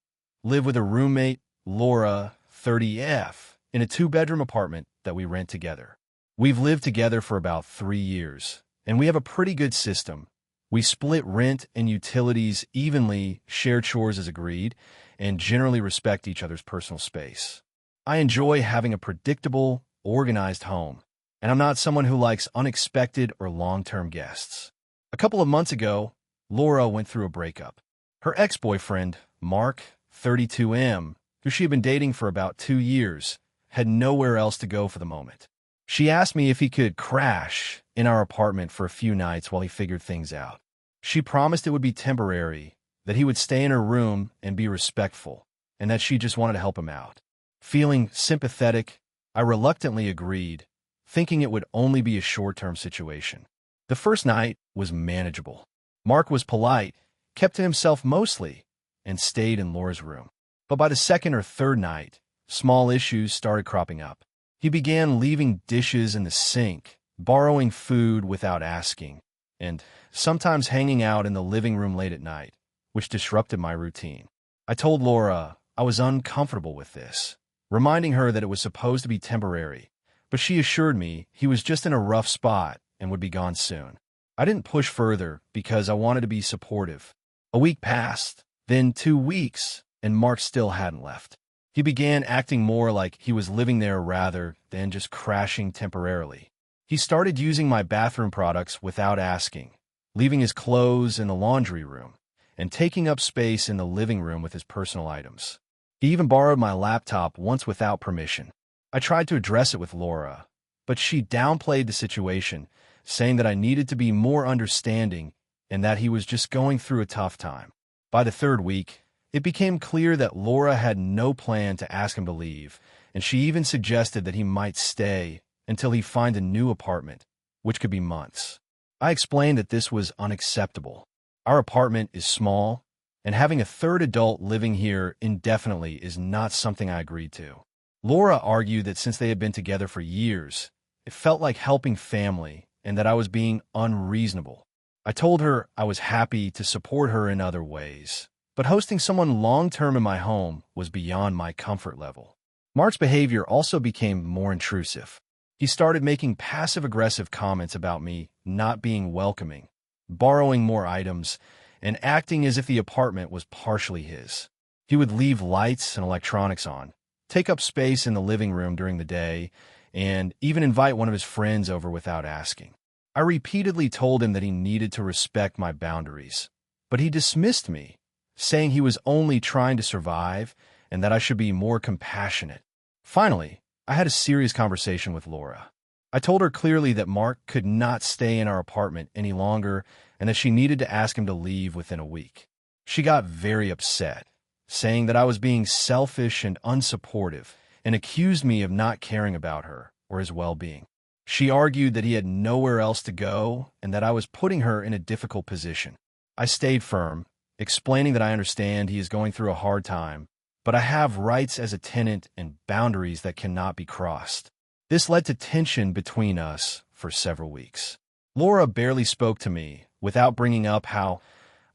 live with a roommate, Laura, 30F, in a 2-bedroom apartment that we rent together. We've lived together for about 3 years, and we have a pretty good system. We split rent and utilities evenly, share chores as agreed, and generally respect each other's personal space. I enjoy having a predictable, organized home, and I'm not someone who likes unexpected or long-term guests. A couple of months ago, Laura went through a breakup. Her ex-boyfriend, Mark, 32M, who she had been dating for about 2 years, had nowhere else to go for the moment. She asked me if he could crash in our apartment for a few nights while he figured things out. She promised it would be temporary, that he would stay in her room and be respectful, and that she just wanted to help him out. Feeling sympathetic, I reluctantly agreed, thinking it would only be a short-term situation. The first night was manageable. Mark was polite, kept to himself mostly, and stayed in Laura's room. But by the second or third night, small issues started cropping up. He began leaving dishes in the sink, borrowing food without asking, and sometimes hanging out in the living room late at night, which disrupted my routine. I told Laura I was uncomfortable with this, reminding her that it was supposed to be temporary, but she assured me he was just in a rough spot and would be gone soon. I didn't push further because I wanted to be supportive. A week passed, then 2 weeks, and Mark still hadn't left. He began acting more like he was living there rather than just crashing temporarily. He started using my bathroom products without asking, leaving his clothes in the laundry room, and taking up space in the living room with his personal items. He even borrowed my laptop once without permission. I tried to address it with Laura, but she downplayed the situation, saying that I needed to be more understanding and that he was just going through a tough time. By the 3rd week, it became clear that Laura had no plan to ask him to leave, and she even suggested that he might stay until he find a new apartment, which could be months. I explained that this was unacceptable. Our apartment is small, and having a 3rd adult living here indefinitely is not something I agreed to. Laura argued that since they had been together for years, it felt like helping family and that I was being unreasonable. I told her I was happy to support her in other ways, but hosting someone long-term in my home was beyond my comfort level. Mark's behavior also became more intrusive. He started making passive-aggressive comments about me not being welcoming, borrowing more items, and acting as if the apartment was partially his. He would leave lights and electronics on, take up space in the living room during the day, and even invite one of his friends over without asking. I repeatedly told him that he needed to respect my boundaries, but he dismissed me, saying he was only trying to survive and that I should be more compassionate. Finally, I had a serious conversation with Laura. I told her clearly that Mark could not stay in our apartment any longer and that she needed to ask him to leave within a week. She got very upset, saying that I was being selfish and unsupportive, and accused me of not caring about her or his well-being. She argued that he had nowhere else to go and that I was putting her in a difficult position. I stayed firm, explaining that I understand he is going through a hard time, but I have rights as a tenant and boundaries that cannot be crossed. This led to tension between us for several weeks. Laura barely spoke to me without bringing up how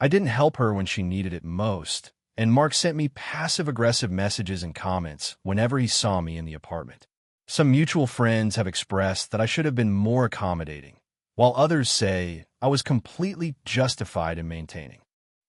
I didn't help her when she needed it most, and Mark sent me passive-aggressive messages and comments whenever he saw me in the apartment. Some mutual friends have expressed that I should have been more accommodating, while others say I was completely justified in maintaining.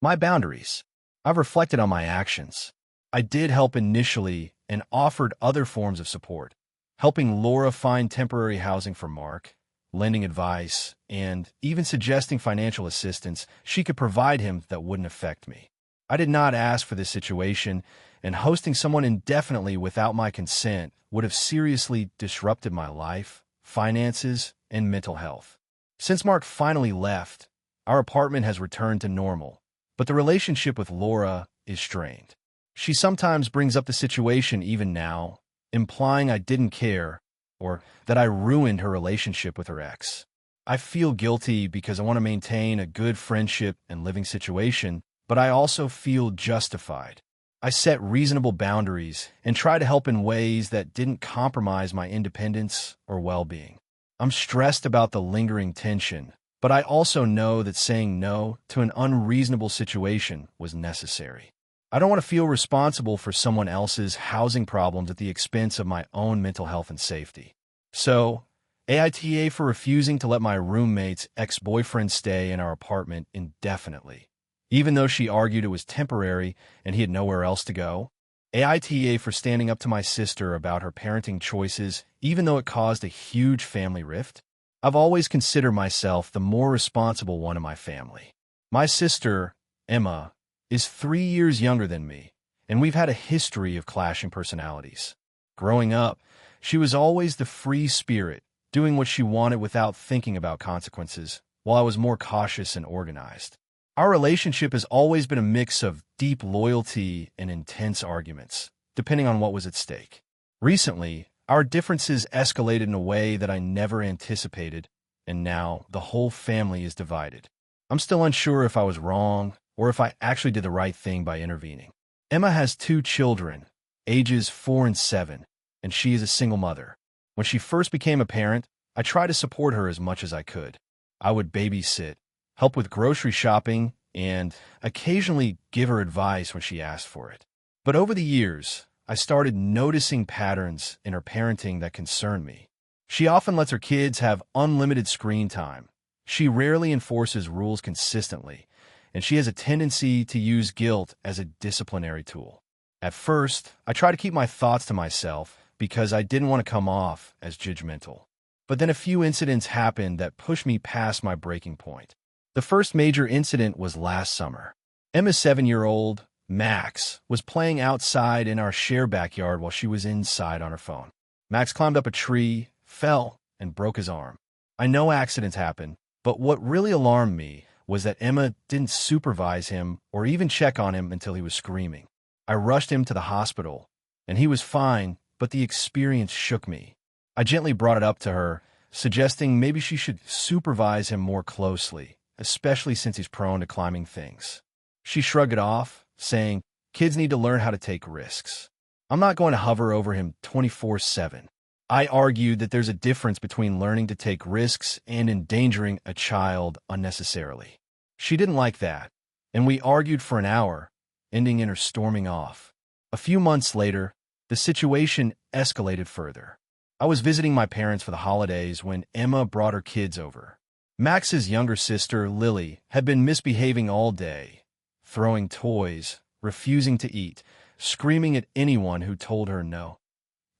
My boundaries. I've reflected on my actions. I did help initially and offered other forms of support, helping Laura find temporary housing for Mark, lending advice, and even suggesting financial assistance she could provide him that wouldn't affect me. I did not ask for this situation, and hosting someone indefinitely without my consent would have seriously disrupted my life, finances, and mental health. Since Mark finally left, our apartment has returned to normal, but the relationship with Laura is strained. She sometimes brings up the situation even now, implying I didn't care or that I ruined her relationship with her ex. I feel guilty because I want to maintain a good friendship and living situation, but I also feel justified. I set reasonable boundaries and try to help in ways that didn't compromise my independence or well-being. I'm stressed about the lingering tension, but I also know that saying no to an unreasonable situation was necessary. I don't want to feel responsible for someone else's housing problems at the expense of my own mental health and safety. So, AITA for refusing to let my roommate's ex-boyfriend stay in our apartment indefinitely, even though she argued it was temporary and he had nowhere else to go. AITA for standing up to my sister about her parenting choices, even though it caused a huge family rift. I've always considered myself the more responsible one in my family. My sister, Emma, is 3 years younger than me, and we've had a history of clashing personalities. Growing up, she was always the free spirit, doing what she wanted without thinking about consequences, while I was more cautious and organized. Our relationship has always been a mix of deep loyalty and intense arguments, depending on what was at stake. Recently, our differences escalated in a way that I never anticipated, and now the whole family is divided. I'm still unsure if I was wrong or if I actually did the right thing by intervening. Emma has 2 children, ages 4 and 7, and she is a single mother. When she first became a parent, I tried to support her as much as I could. I would babysit, help with grocery shopping, and occasionally give her advice when she asked for it. But over the years, I started noticing patterns in her parenting that concern me. She often lets her kids have unlimited screen time. She rarely enforces rules consistently, and she has a tendency to use guilt as a disciplinary tool. At first, I tried to keep my thoughts to myself because I didn't want to come off as judgmental. But then a few incidents happened that pushed me past my breaking point. The first major incident was last summer. Emma's 7-year-old, Max, was playing outside in our shared backyard while she was inside on her phone. Max climbed up a tree, fell, and broke his arm. I know accidents happen, but what really alarmed me was that Emma didn't supervise him or even check on him until he was screaming. I rushed him to the hospital, and he was fine, but the experience shook me. I gently brought it up to her, suggesting maybe she should supervise him more closely, especially since he's prone to climbing things. She shrugged it off, saying, "Kids need to learn how to take risks. I'm not going to hover over him 24/7. I argued that there's a difference between learning to take risks and endangering a child unnecessarily. She didn't like that, and we argued for an hour, ending in her storming off. A few months later, the situation escalated further. I was visiting my parents for the holidays when Emma brought her kids over. Max's younger sister, Lily, had been misbehaving all day, throwing toys, refusing to eat, screaming at anyone who told her no.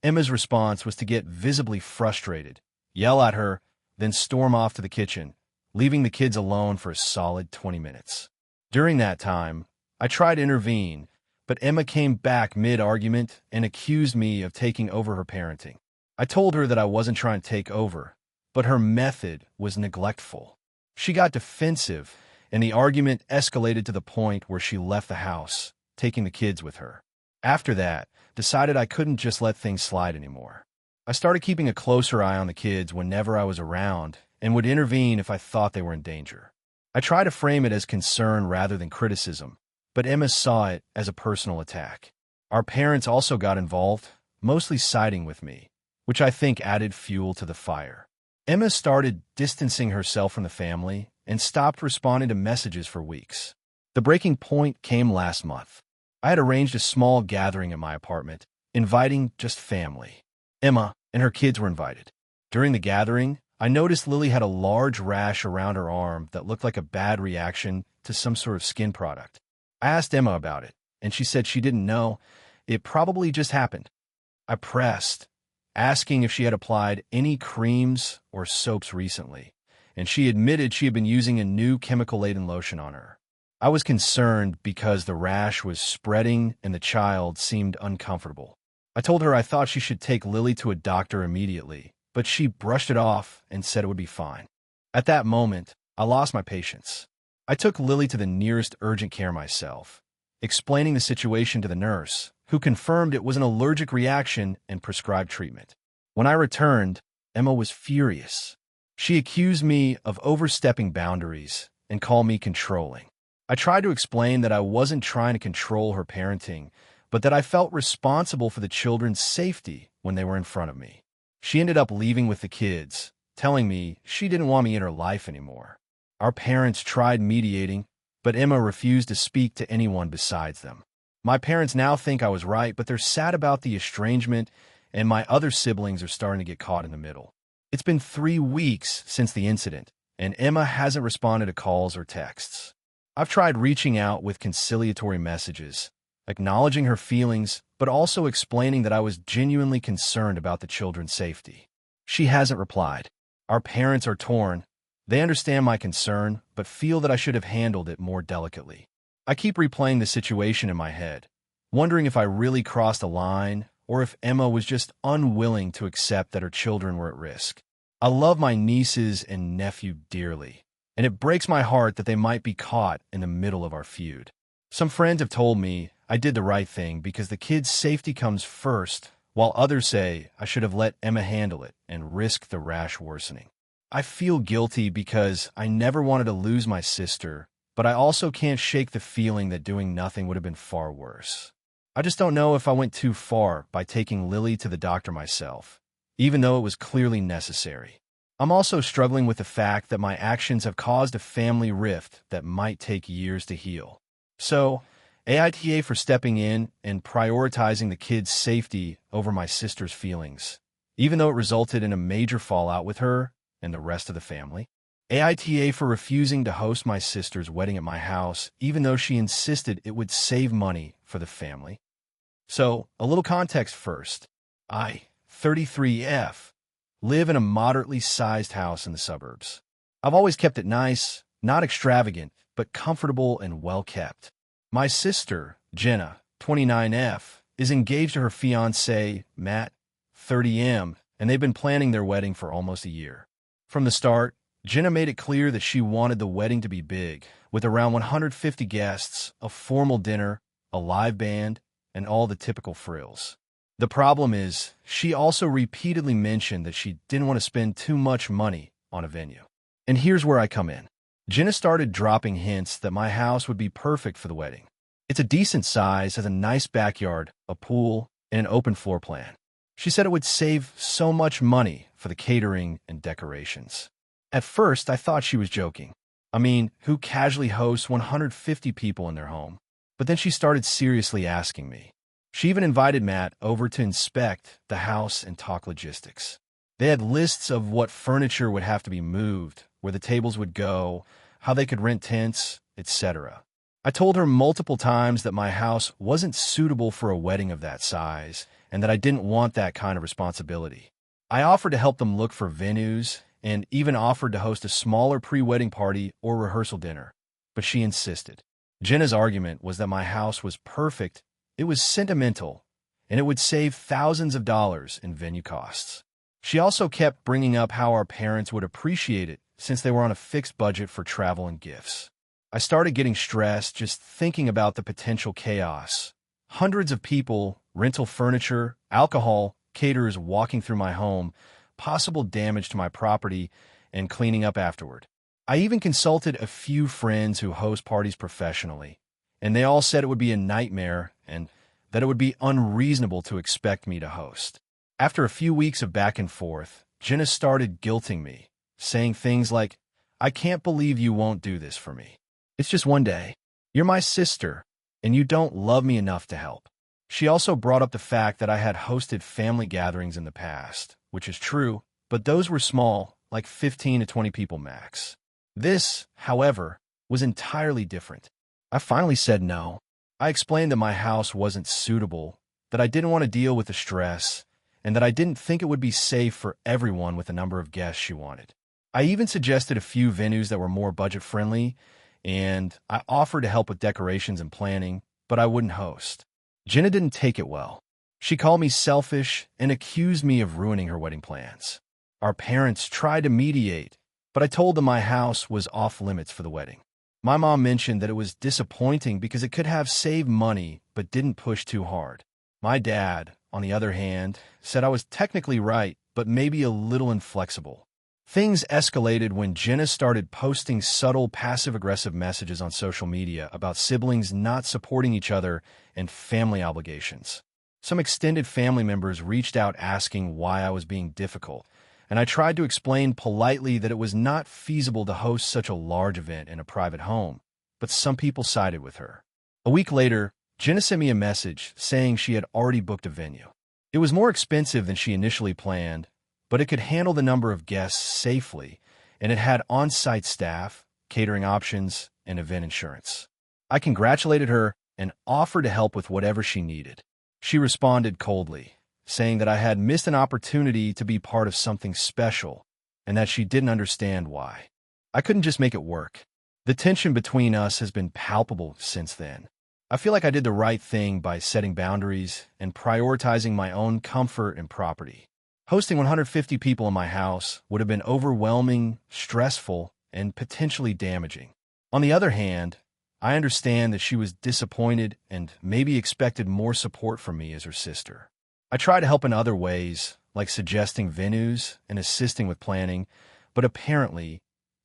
Emma's response was to get visibly frustrated, yell at her, then storm off to the kitchen, leaving the kids alone for a solid 20 minutes. During that time, I tried to intervene, but Emma came back mid-argument and accused me of taking over her parenting. I told her that I wasn't trying to take over, but her method was neglectful. She got defensive, and the argument escalated to the point where she left the house, taking the kids with her. After that, decided I couldn't just let things slide anymore. I started keeping a closer eye on the kids whenever I was around and would intervene if I thought they were in danger. I tried to frame it as concern rather than criticism, but Emma saw it as a personal attack. Our parents also got involved, mostly siding with me, which I think added fuel to the fire. Emma started distancing herself from the family and stopped responding to messages for weeks. The breaking point came last month. I had arranged a small gathering at my apartment, inviting just family. Emma and her kids were invited. During the gathering, I noticed Lily had a large rash around her arm that looked like a bad reaction to some sort of skin product. I asked Emma about it, and she said she didn't know. It probably just happened. I pressed, asking if she had applied any creams or soaps recently, and she admitted she had been using a new chemical-laden lotion on her. I was concerned because the rash was spreading and the child seemed uncomfortable. I told her I thought she should take Lily to a doctor immediately, but she brushed it off and said it would be fine. At that moment, I lost my patience. I took Lily to the nearest urgent care myself, explaining the situation to the nurse, who confirmed it was an allergic reaction and prescribed treatment. When I returned, Emma was furious. She accused me of overstepping boundaries and called me controlling. I tried to explain that I wasn't trying to control her parenting, but that I felt responsible for the children's safety when they were in front of me. She ended up leaving with the kids, telling me she didn't want me in her life anymore. Our parents tried mediating, but Emma refused to speak to anyone besides them. My parents now think I was right, but they're sad about the estrangement, and my other siblings are starting to get caught in the middle. It's been 3 weeks since the incident, and Emma hasn't responded to calls or texts. I've tried reaching out with conciliatory messages, acknowledging her feelings, but also explaining that I was genuinely concerned about the children's safety. She hasn't replied. Our parents are torn. They understand my concern, but feel that I should have handled it more delicately. I keep replaying the situation in my head, wondering if I really crossed a line or if Emma was just unwilling to accept that her children were at risk. I love my nieces and nephew dearly, and it breaks my heart that they might be caught in the middle of our feud. Some friends have told me I did the right thing because the kids' safety comes first, while others say I should have let Emma handle it and risk the rash worsening. I feel guilty because I never wanted to lose my sister, but I also can't shake the feeling that doing nothing would have been far worse. I just don't know if I went too far by taking Lily to the doctor myself, even though it was clearly necessary. I'm also struggling with the fact that my actions have caused a family rift that might take years to heal. So, AITA for stepping in and prioritizing the kids' safety over my sister's feelings, even though it resulted in a major fallout with her and the rest of the family. AITA for refusing to host my sister's wedding at my house, even though she insisted it would save money for the family. So, a little context first. I, 33F, live in a moderately sized house in the suburbs. I've always kept it nice, not extravagant, but comfortable and well kept. My sister, Jenna, 29F, is engaged to her fiancé, Matt, 30M, and they've been planning their wedding for almost a year. From the start, Jenna made it clear that she wanted the wedding to be big, with around 150 guests, a formal dinner, a live band, and all the typical frills. The problem is, she also repeatedly mentioned that she didn't want to spend too much money on a venue. And here's where I come in. Jenna started dropping hints that my house would be perfect for the wedding. It's a decent size, has a nice backyard, a pool, and an open floor plan. She said it would save so much money for the catering and decorations. At first, I thought she was joking. I mean, who casually hosts 150 people in their home? But then she started seriously asking me. She even invited Matt over to inspect the house and talk logistics. They had lists of what furniture would have to be moved, where the tables would go, how they could rent tents, etc. I told her multiple times that my house wasn't suitable for a wedding of that size, and that I didn't want that kind of responsibility. I offered to help them look for venues, and even offered to host a smaller pre-wedding party or rehearsal dinner, but she insisted. Jenna's argument was that my house was perfect, it was sentimental, and it would save thousands of dollars in venue costs. She also kept bringing up how our parents would appreciate it since they were on a fixed budget for travel and gifts. I started getting stressed just thinking about the potential chaos. Hundreds of people, rental furniture, alcohol, caterers walking through my home, possible damage to my property, and cleaning up afterward. I even consulted a few friends who host parties professionally, and they all said it would be a nightmare and that it would be unreasonable to expect me to host. After a few weeks of back and forth, Jenna started guilting me, saying things like, "I can't believe you won't do this for me. It's just one day. You're my sister, and you don't love me enough to help." She also brought up the fact that I had hosted family gatherings in the past, which is true, but those were small, like 15 to 20 people max. This, however, was entirely different. I finally said no. I explained that my house wasn't suitable, that I didn't want to deal with the stress, and that I didn't think it would be safe for everyone with the number of guests she wanted. I even suggested a few venues that were more budget-friendly, and I offered to help with decorations and planning, but I wouldn't host. Jenna didn't take it well. She called me selfish and accused me of ruining her wedding plans. Our parents tried to mediate, but I told them my house was off-limits for the wedding. My mom mentioned that it was disappointing because it could have saved money but didn't push too hard. My dad, on the other hand, said I was technically right, but maybe a little inflexible. Things escalated when Jenna started posting subtle passive-aggressive messages on social media about siblings not supporting each other and family obligations. Some extended family members reached out asking why I was being difficult, and I tried to explain politely that it was not feasible to host such a large event in a private home, but some people sided with her. A week later, Jenna sent me a message saying she had already booked a venue. It was more expensive than she initially planned, but it could handle the number of guests safely, and it had on-site staff, catering options, and event insurance. I congratulated her and offered to help with whatever she needed. She responded coldly, saying that I had missed an opportunity to be part of something special and that she didn't understand why. I couldn't just make it work. The tension between us has been palpable since then. I feel like I did the right thing by setting boundaries and prioritizing my own comfort and property. Hosting 150 people in my house would have been overwhelming, stressful, and potentially damaging. On the other hand, I understand that she was disappointed and maybe expected more support from me as her sister. I tried to help in other ways, like suggesting venues and assisting with planning, but apparently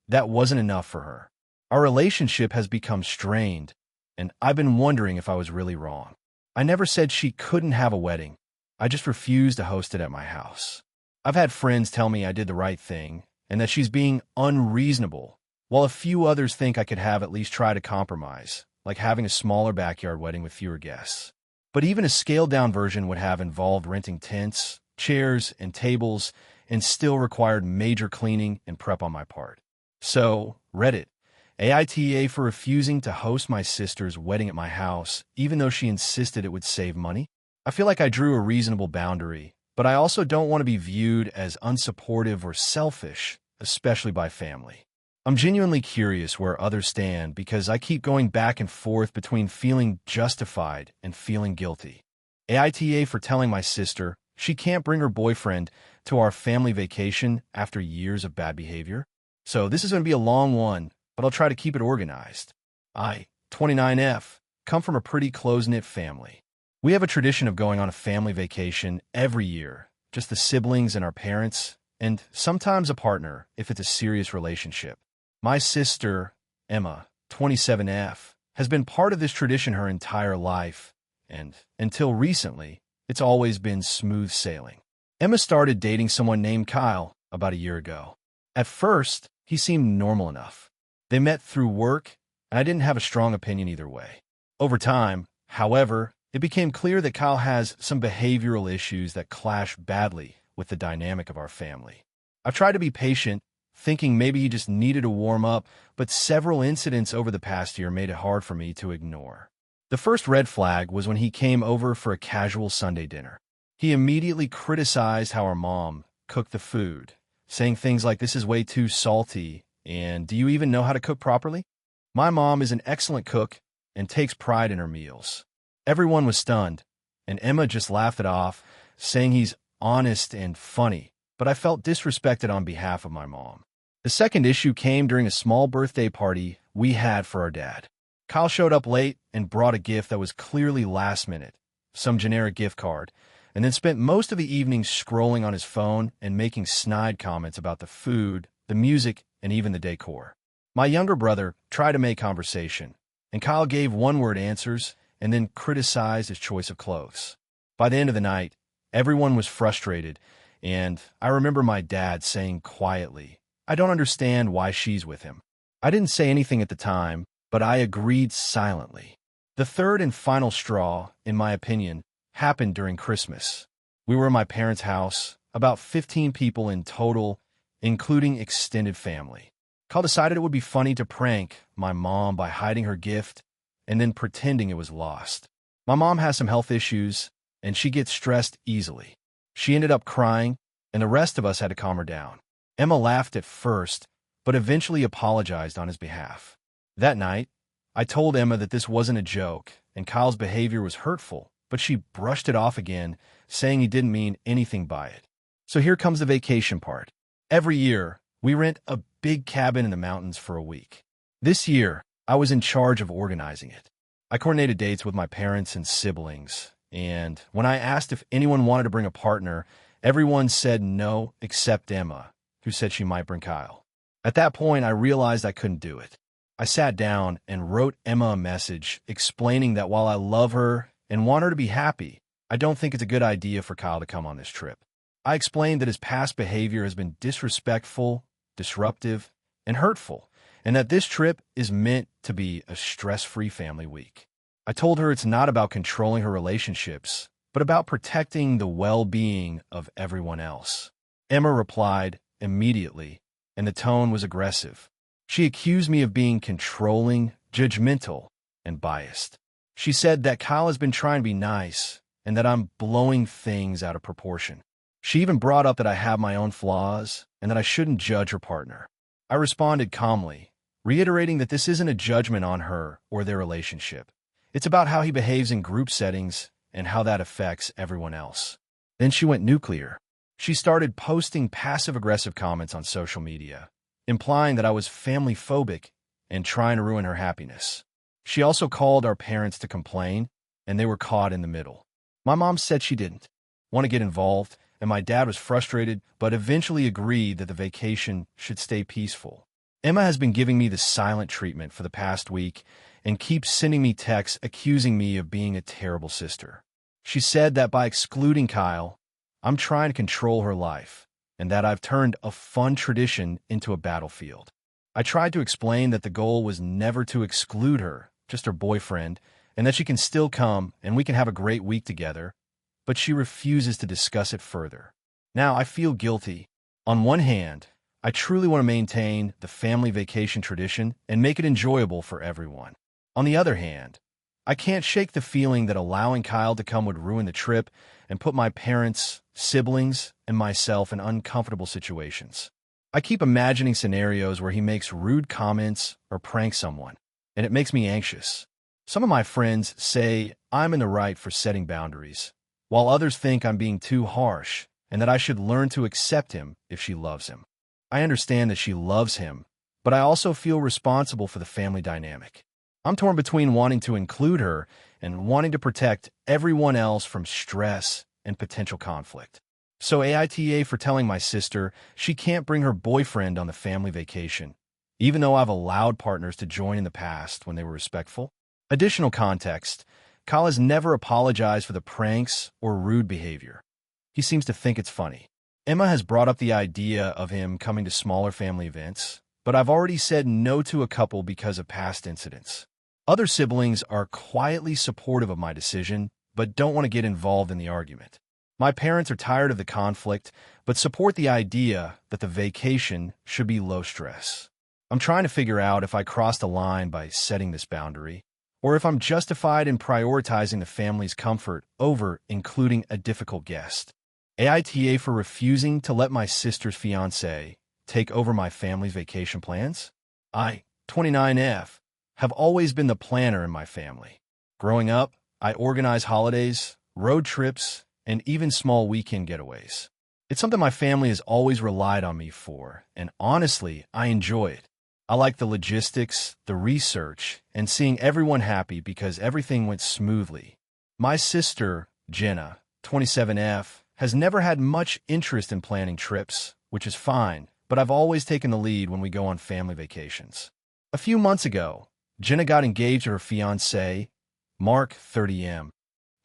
that wasn't enough for her. Our relationship has become strained, and I've been wondering if I was really wrong. I never said she couldn't have a wedding. I just refused to host it at my house. I've had friends tell me I did the right thing and that she's being unreasonable, while a few others think I could have at least tried to compromise, like having a smaller backyard wedding with fewer guests. But even a scaled-down version would have involved renting tents, chairs, and tables, and still required major cleaning and prep on my part. So, Reddit, AITA for refusing to host my sister's wedding at my house, even though she insisted it would save money? I feel like I drew a reasonable boundary, but I also don't want to be viewed as unsupportive or selfish, especially by family. I'm genuinely curious where others stand because I keep going back and forth between feeling justified and feeling guilty. AITA for telling my sister she can't bring her boyfriend to our family vacation after years of bad behavior. So this is going to be a long one, but I'll try to keep it organized. I, 29F, come from a pretty close-knit family. We have a tradition of going on a family vacation every year, just the siblings and our parents, and sometimes a partner if it's a serious relationship. My sister, Emma, 27F, has been part of this tradition her entire life, and until recently, it's always been smooth sailing. Emma started dating someone named Kyle about a year ago. At first, he seemed normal enough. They met through work, and I didn't have a strong opinion either way. Over time, however, it became clear that Kyle has some behavioral issues that clash badly with the dynamic of our family. I've tried to be patient, thinking maybe he just needed to warm up, but several incidents over the past year made it hard for me to ignore. The first red flag was when he came over for a casual Sunday dinner. He immediately criticized how our mom cooked the food, saying things like, "This is way too salty," and "Do you even know how to cook properly?" My mom is an excellent cook and takes pride in her meals. Everyone was stunned, and Emma just laughed it off, saying he's honest and funny, but I felt disrespected on behalf of my mom. The second issue came during a small birthday party we had for our dad. Kyle showed up late and brought a gift that was clearly last minute, some generic gift card, and then spent most of the evening scrolling on his phone and making snide comments about the food, the music, and even the decor. My younger brother tried to make conversation, and Kyle gave one-word answers and then criticized his choice of clothes. By the end of the night, everyone was frustrated, and I remember my dad saying quietly, "I don't understand why she's with him." I didn't say anything at the time, but I agreed silently. The third and final straw, in my opinion, happened during Christmas. We were in my parents' house, about 15 people in total, including extended family. Kyle decided it would be funny to prank my mom by hiding her gift and then pretending it was lost. My mom has some health issues, and she gets stressed easily. She ended up crying, and the rest of us had to calm her down. Emma laughed at first, but eventually apologized on his behalf. That night, I told Emma that this wasn't a joke, and Kyle's behavior was hurtful, but she brushed it off again, saying he didn't mean anything by it. So here comes the vacation part. Every year, we rent a big cabin in the mountains for a week. This year, I was in charge of organizing it. I coordinated dates with my parents and siblings, and when I asked if anyone wanted to bring a partner, everyone said no except Emma, who said she might bring Kyle. At that point, I realized I couldn't do it. I sat down and wrote Emma a message explaining that while I love her and want her to be happy, I don't think it's a good idea for Kyle to come on this trip. I explained that his past behavior has been disrespectful, disruptive, and hurtful, and that this trip is meant to be a stress-free family week. I told her it's not about controlling her relationships, but about protecting the well-being of everyone else. Emma replied immediately, and the tone was aggressive. She accused me of being controlling, judgmental, and biased. She said that Kyle has been trying to be nice and that I'm blowing things out of proportion. She even brought up that I have my own flaws and that I shouldn't judge her partner. I responded calmly, reiterating that this isn't a judgment on her or their relationship. It's about how he behaves in group settings and how that affects everyone else. Then she went nuclear. She started posting passive-aggressive comments on social media, implying that I was family-phobic and trying to ruin her happiness. She also called our parents to complain, and they were caught in the middle. My mom said she didn't want to get involved, and my dad was frustrated, but eventually agreed that the vacation should stay peaceful. Emma has been giving me the silent treatment for the past week and keeps sending me texts accusing me of being a terrible sister. She said that by excluding Kyle, I'm trying to control her life, and that I've turned a fun tradition into a battlefield. I tried to explain that the goal was never to exclude her, just her boyfriend, and that she can still come and we can have a great week together, but she refuses to discuss it further. Now I feel guilty. On one hand, I truly want to maintain the family vacation tradition and make it enjoyable for everyone. On the other hand, I can't shake the feeling that allowing Kyle to come would ruin the trip and put my parents, siblings, and myself in uncomfortable situations. I keep imagining scenarios where he makes rude comments or pranks someone, and it makes me anxious. Some of my friends say I'm in the right for setting boundaries, while others think I'm being too harsh and that I should learn to accept him if she loves him. I understand that she loves him, but I also feel responsible for the family dynamic. I'm torn between wanting to include her and wanting to protect everyone else from stress and potential conflict. So AITA for telling my sister she can't bring her boyfriend on the family vacation, even though I've allowed partners to join in the past when they were respectful. Additional context, Kyle has never apologized for the pranks or rude behavior. He seems to think it's funny. Emma has brought up the idea of him coming to smaller family events, but I've already said no to a couple because of past incidents. Other siblings are quietly supportive of my decision, but don't want to get involved in the argument. My parents are tired of the conflict, but support the idea that the vacation should be low stress. I'm trying to figure out if I crossed a line by setting this boundary, or if I'm justified in prioritizing the family's comfort over including a difficult guest. AITA for refusing to let my sister's fiancé take over my family's vacation plans? I, 29F, have always been the planner in my family. Growing up, I organize holidays, road trips, and even small weekend getaways. It's something my family has always relied on me for, and honestly, I enjoy it. I like the logistics, the research, and seeing everyone happy because everything went smoothly. My sister, Jenna, 27F, has never had much interest in planning trips, which is fine, but I've always taken the lead when we go on family vacations. A few months ago, Jenna got engaged to her fiancé, Mark, 30M.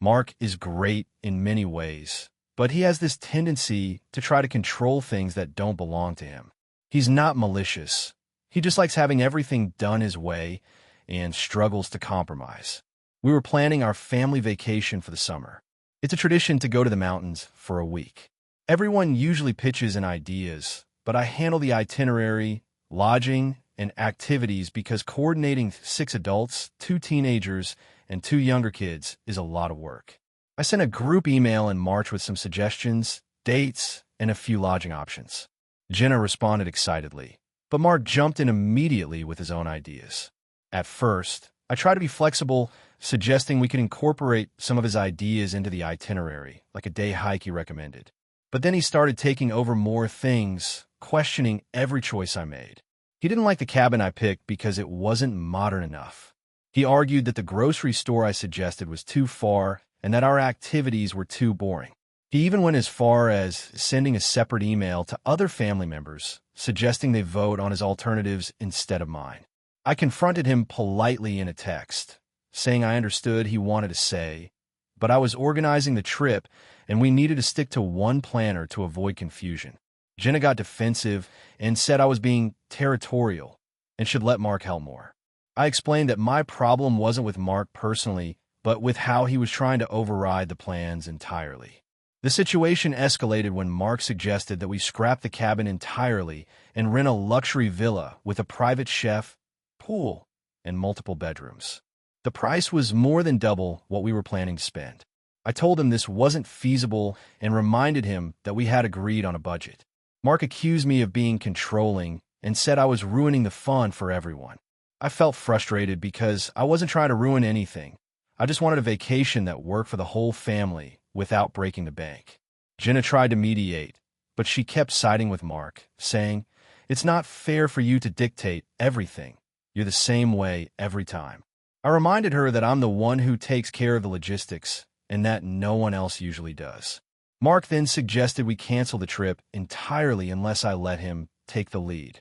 Mark is great in many ways, but he has this tendency to try to control things that don't belong to him. He's not malicious. He just likes having everything done his way and struggles to compromise. We were planning our family vacation for the summer. It's a tradition to go to the mountains for a week. Everyone usually pitches in ideas, but I handle the itinerary, lodging, and activities because coordinating 6 adults, 2 teenagers, and 2 younger kids is a lot of work. I sent a group email in March with some suggestions, dates, and a few lodging options. Jenna responded excitedly, but Mark jumped in immediately with his own ideas. At first, I tried to be flexible, suggesting we could incorporate some of his ideas into the itinerary, like a day hike he recommended. But then he started taking over more things, questioning every choice I made. He didn't like the cabin I picked because it wasn't modern enough. He argued that the grocery store I suggested was too far and that our activities were too boring. He even went as far as sending a separate email to other family members, suggesting they vote on his alternatives instead of mine. I confronted him politely in a text, saying I understood he wanted to say, but I was organizing the trip and we needed to stick to one planner to avoid confusion. Jenna got defensive and said I was being territorial and should let Mark help more. I explained that my problem wasn't with Mark personally, but with how he was trying to override the plans entirely. The situation escalated when Mark suggested that we scrap the cabin entirely and rent a luxury villa with a private chef, pool, and multiple bedrooms. The price was more than double what we were planning to spend. I told him this wasn't feasible and reminded him that we had agreed on a budget. Mark accused me of being controlling and said I was ruining the fun for everyone. I felt frustrated because I wasn't trying to ruin anything. I just wanted a vacation that worked for the whole family without breaking the bank. Jenna tried to mediate, but she kept siding with Mark, saying, "It's not fair for you to dictate everything. You're the same way every time." I reminded her that I'm the one who takes care of the logistics and that no one else usually does. Mark then suggested we cancel the trip entirely unless I let him take the lead.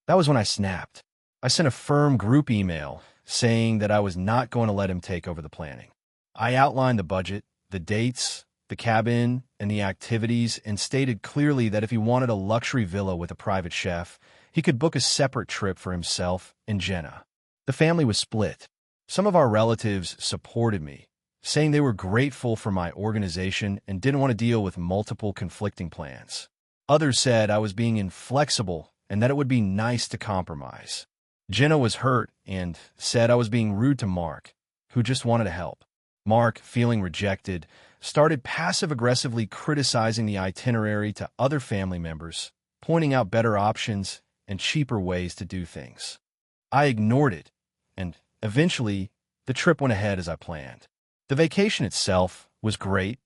That was when I snapped. I sent a firm group email saying that I was not going to let him take over the planning. I outlined the budget, the dates, the cabin, and the activities, and stated clearly that if he wanted a luxury villa with a private chef, he could book a separate trip for himself and Jenna. The family was split. Some of our relatives supported me, saying they were grateful for my organization and didn't want to deal with multiple conflicting plans. Others said I was being inflexible and that it would be nice to compromise. Jenna was hurt and said I was being rude to Mark, who just wanted to help. Mark, feeling rejected, started passive-aggressively criticizing the itinerary to other family members, pointing out better options and cheaper ways to do things. I ignored it, and eventually, the trip went ahead as I planned. The vacation itself was great.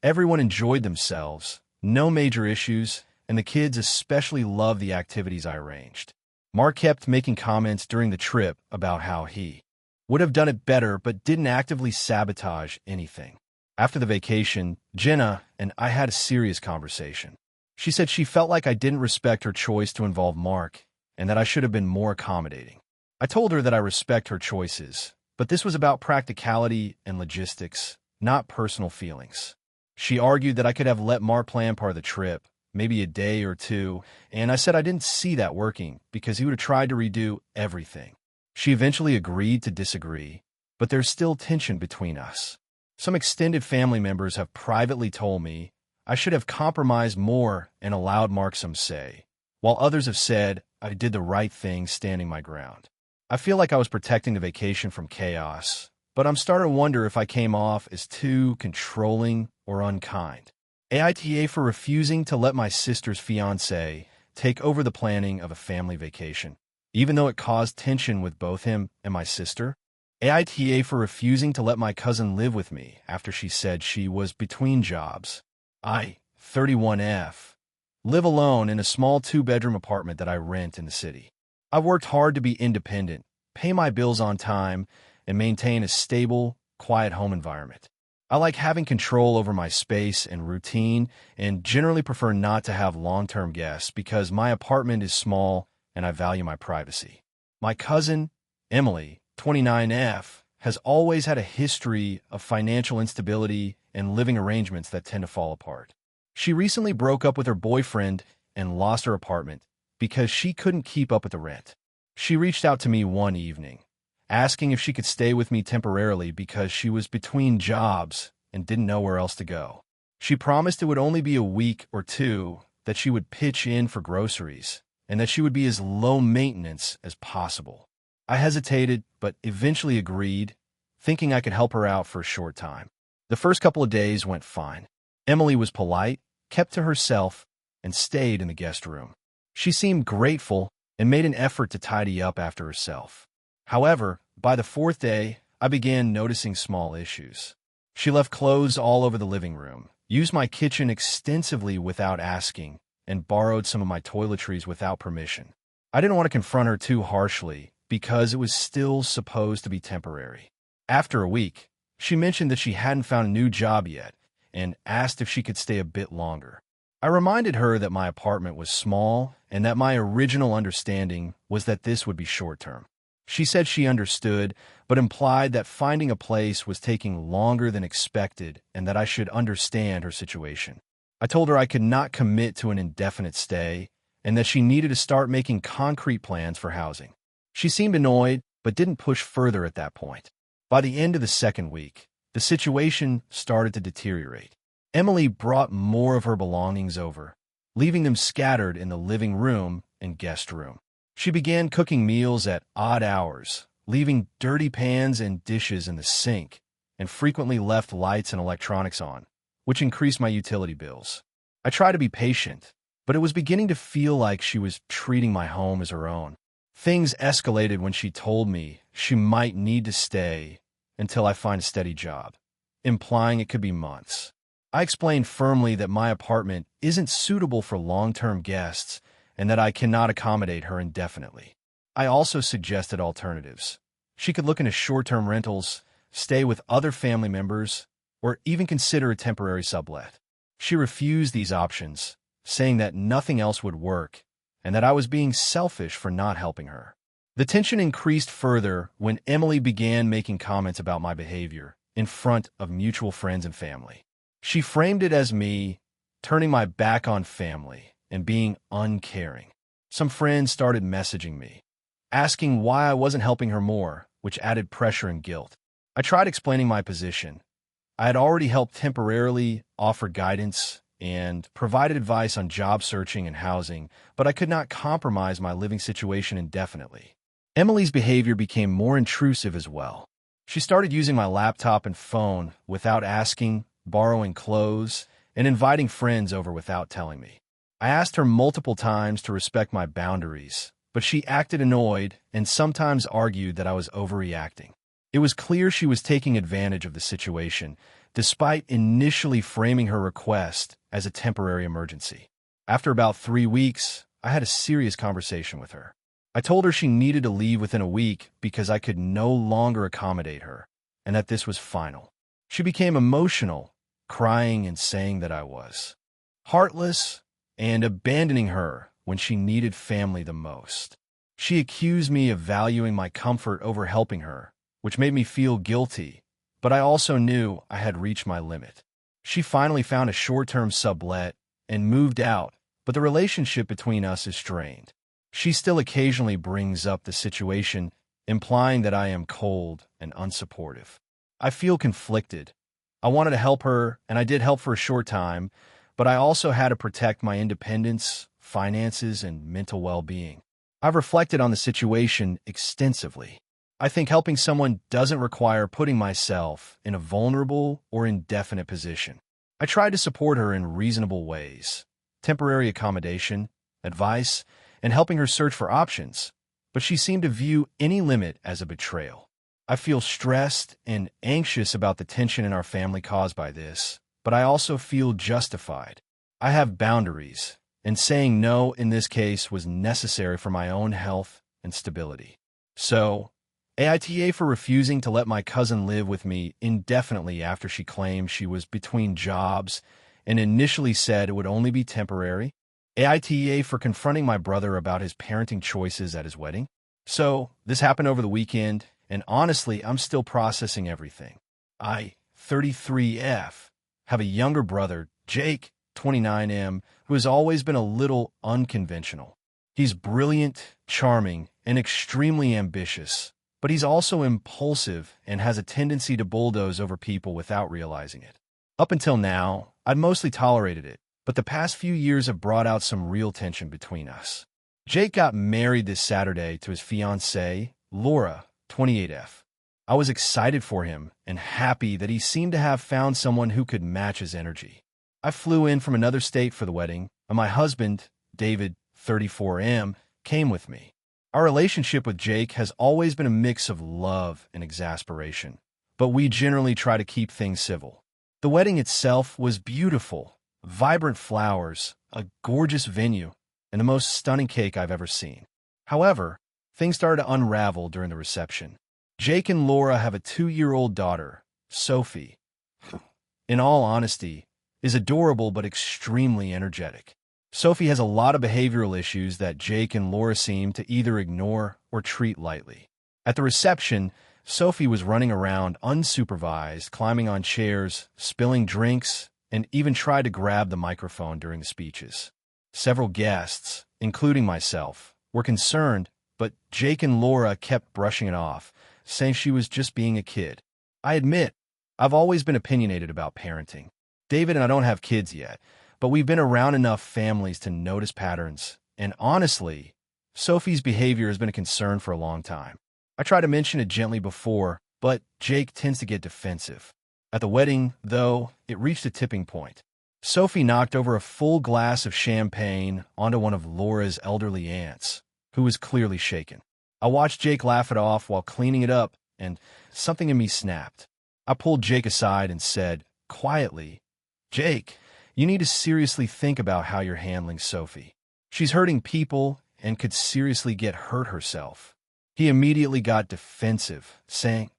Everyone enjoyed themselves, no major issues, and the kids especially loved the activities I arranged. Mark kept making comments during the trip about how he would have done it better but didn't actively sabotage anything. After the vacation, Jenna and I had a serious conversation. She said she felt like I didn't respect her choice to involve Mark and that I should have been more accommodating. I told her that I respect her choices, but this was about practicality and logistics, not personal feelings. She argued that I could have let Mark plan part of the trip, maybe a day or two, and I said I didn't see that working because he would have tried to redo everything. She eventually agreed to disagree, but there's still tension between us. Some extended family members have privately told me I should have compromised more and allowed Mark some say, while others have said I did the right thing standing my ground. I feel like I was protecting the vacation from chaos, but I'm starting to wonder if I came off as too controlling or unkind. AITA for refusing to let my sister's fiancé take over the planning of a family vacation, even though it caused tension with both him and my sister. AITA for refusing to let my cousin live with me after she said she was between jobs. I, 31F, live alone in a small 2-bedroom apartment that I rent in the city. I've worked hard to be independent, pay my bills on time, and maintain a stable, quiet home environment. I like having control over my space and routine and generally prefer not to have long-term guests because my apartment is small and I value my privacy. My cousin, Emily, 29F, has always had a history of financial instability and living arrangements that tend to fall apart. She recently broke up with her boyfriend and lost her apartment because she couldn't keep up with the rent. She reached out to me one evening, asking if she could stay with me temporarily because she was between jobs and didn't know where else to go. She promised it would only be a week or two, that she would pitch in for groceries, and that she would be as low maintenance as possible. I hesitated, but eventually agreed, thinking I could help her out for a short time. The first couple of days went fine. Emily was polite, kept to herself, and stayed in the guest room. She seemed grateful and made an effort to tidy up after herself. However, by the fourth day, I began noticing small issues. She left clothes all over the living room, used my kitchen extensively without asking, and borrowed some of my toiletries without permission. I didn't want to confront her too harshly because it was still supposed to be temporary. After a week, she mentioned that she hadn't found a new job yet and asked if she could stay a bit longer. I reminded her that my apartment was small and that my original understanding was that this would be short-term. She said she understood, but implied that finding a place was taking longer than expected and that I should understand her situation. I told her I could not commit to an indefinite stay and that she needed to start making concrete plans for housing. She seemed annoyed, but didn't push further at that point. By the end of the second week, the situation started to deteriorate. Emily brought more of her belongings over, leaving them scattered in the living room and guest room. She began cooking meals at odd hours, leaving dirty pans and dishes in the sink, and frequently left lights and electronics on, which increased my utility bills. I tried to be patient, but it was beginning to feel like she was treating my home as her own. Things escalated when she told me she might need to stay until I find a steady job, implying it could be months. I explained firmly that my apartment isn't suitable for long-term guests and that I cannot accommodate her indefinitely. I also suggested alternatives. She could look into short-term rentals, stay with other family members, or even consider a temporary sublet. She refused these options, saying that nothing else would work and that I was being selfish for not helping her. The tension increased further when Emily began making comments about my behavior in front of mutual friends and family. She framed it as me turning my back on family and being uncaring. Some friends started messaging me, asking why I wasn't helping her more, which added pressure and guilt. I tried explaining my position. I had already helped temporarily, offer guidance, and provided advice on job searching and housing, but I could not compromise my living situation indefinitely. Emily's behavior became more intrusive as well. She started using my laptop and phone without asking, borrowing clothes, and inviting friends over without telling me. I asked her multiple times to respect my boundaries, but she acted annoyed and sometimes argued that I was overreacting. It was clear she was taking advantage of the situation, despite initially framing her request as a temporary emergency. After about 3 weeks, I had a serious conversation with her. I told her she needed to leave within a week because I could no longer accommodate her, and that this was final. She became emotional, crying and saying that I was heartless and abandoning her when she needed family the most. She accused me of valuing my comfort over helping her, which made me feel guilty, but I also knew I had reached my limit. She finally found a short-term sublet and moved out, but the relationship between us is strained. She still occasionally brings up the situation, implying that I am cold and unsupportive. I feel conflicted. I wanted to help her, and I did help for a short time, but I also had to protect my independence, finances, and mental well-being. I've reflected on the situation extensively. I think helping someone doesn't require putting myself in a vulnerable or indefinite position. I tried to support her in reasonable ways, temporary accommodation, advice, and helping her search for options, but she seemed to view any limit as a betrayal. I feel stressed and anxious about the tension in our family caused by this, but I also feel justified. I have boundaries, and saying no in this case was necessary for my own health and stability. So, AITA for refusing to let my cousin live with me indefinitely after she claimed she was between jobs and initially said it would only be temporary. AITA for confronting my brother about his parenting choices at his wedding. So, this happened over the weekend, and honestly, I'm still processing everything. I, 33F, have a younger brother, Jake, 29M, who has always been a little unconventional. He's brilliant, charming, and extremely ambitious, but he's also impulsive and has a tendency to bulldoze over people without realizing it. Up until now, I'd mostly tolerated it, but the past few years have brought out some real tension between us. Jake got married this Saturday to his fiancée, Laura, 28F. I was excited for him and happy that he seemed to have found someone who could match his energy. I flew in from another state for the wedding, and my husband, David, 34M, came with me. Our relationship with Jake has always been a mix of love and exasperation, but we generally try to keep things civil. The wedding itself was beautiful, vibrant flowers, a gorgeous venue, and the most stunning cake I've ever seen. However, things started to unravel during the reception. Jake and Laura have a 2-year-old daughter, Sophie. In all honesty, is adorable but extremely energetic. Sophie has a lot of behavioral issues that Jake and Laura seem to either ignore or treat lightly. At the reception, Sophie was running around unsupervised, climbing on chairs, spilling drinks, and even tried to grab the microphone during the speeches. Several guests, including myself, were concerned, but Jake and Laura kept brushing it off, saying she was just being a kid. I admit, I've always been opinionated about parenting. David and I don't have kids yet, but we've been around enough families to notice patterns, and honestly, Sophie's behavior has been a concern for a long time. I tried to mention it gently before, but Jake tends to get defensive. At the wedding, though, it reached a tipping point. Sophie knocked over a full glass of champagne onto one of Laura's elderly aunts, who was clearly shaken. I watched Jake laugh it off while cleaning it up, and something in me snapped. I pulled Jake aside and said, quietly, "Jake, you need to seriously think about how you're handling Sophie. She's hurting people and could seriously get hurt herself." He immediately got defensive, saying,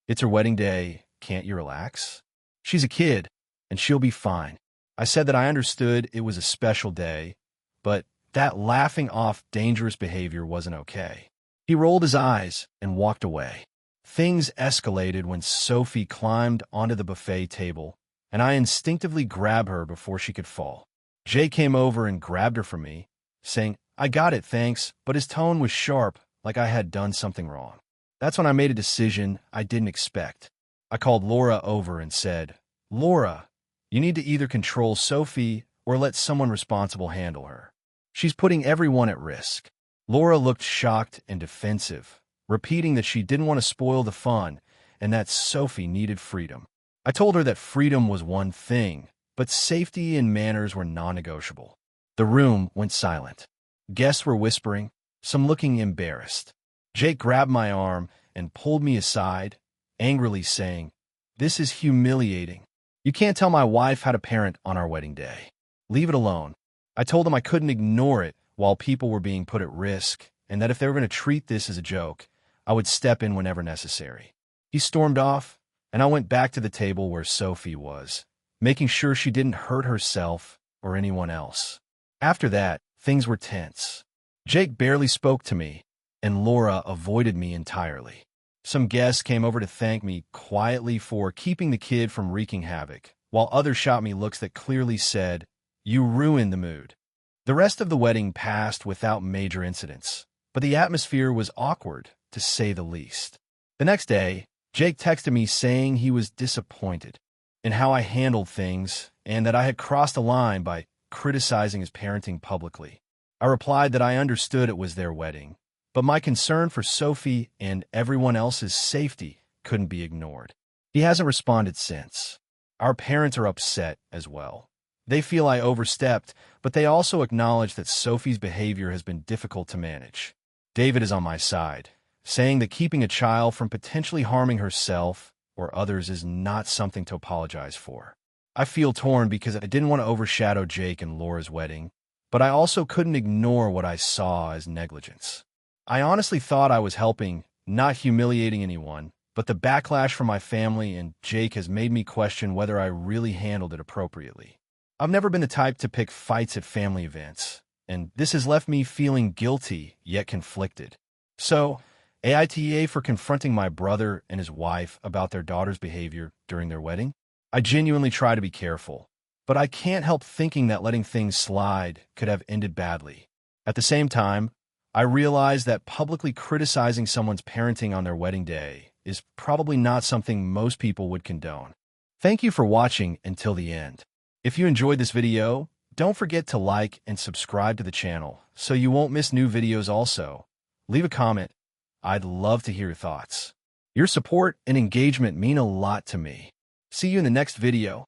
"It's her wedding day, can't you relax? She's a kid, and she'll be fine." I said that I understood it was a special day, but that laughing off dangerous behavior wasn't okay. He rolled his eyes and walked away. Things escalated when Sophie climbed onto the buffet table, and I instinctively grabbed her before she could fall. Jay came over and grabbed her from me, saying, "I got it, thanks," but his tone was sharp, like I had done something wrong. That's when I made a decision I didn't expect. I called Laura over and said, "Laura, you need to either control Sophie or let someone responsible handle her. She's putting everyone at risk." Laura looked shocked and defensive, repeating that she didn't want to spoil the fun and that Sophie needed freedom. I told her that freedom was one thing, but safety and manners were non-negotiable. The room went silent. Guests were whispering, some looking embarrassed. Jake grabbed my arm and pulled me aside, angrily saying, "This is humiliating. You can't tell my wife how to parent on our wedding day. Leave it alone." I told him I couldn't ignore it while people were being put at risk, and that if they were going to treat this as a joke, I would step in whenever necessary. He stormed off, and I went back to the table where Sophie was, making sure she didn't hurt herself or anyone else. After that, things were tense. Jake barely spoke to me, and Laura avoided me entirely. Some guests came over to thank me quietly for keeping the kid from wreaking havoc, while others shot me looks that clearly said, "You ruined the mood." The rest of the wedding passed without major incidents, but the atmosphere was awkward, to say the least. The next day, Jake texted me saying he was disappointed in how I handled things and that I had crossed a line by criticizing his parenting publicly. I replied that I understood it was their wedding, but my concern for Sophie and everyone else's safety couldn't be ignored. He hasn't responded since. Our parents are upset as well. They feel I overstepped, but they also acknowledge that Sophie's behavior has been difficult to manage. David is on my side, saying that keeping a child from potentially harming herself or others is not something to apologize for. I feel torn because I didn't want to overshadow Jake and Laura's wedding, but I also couldn't ignore what I saw as negligence. I honestly thought I was helping, not humiliating anyone, but the backlash from my family and Jake has made me question whether I really handled it appropriately. I've never been the type to pick fights at family events, and this has left me feeling guilty yet conflicted. So, AITA for confronting my brother and his wife about their daughter's behavior during their wedding. I genuinely try to be careful, but I can't help thinking that letting things slide could have ended badly. At the same time, I realize that publicly criticizing someone's parenting on their wedding day is probably not something most people would condone. Thank you for watching until the end. If you enjoyed this video, don't forget to like and subscribe to the channel so you won't miss new videos also. Leave a comment. I'd love to hear your thoughts. Your support and engagement mean a lot to me. See you in the next video.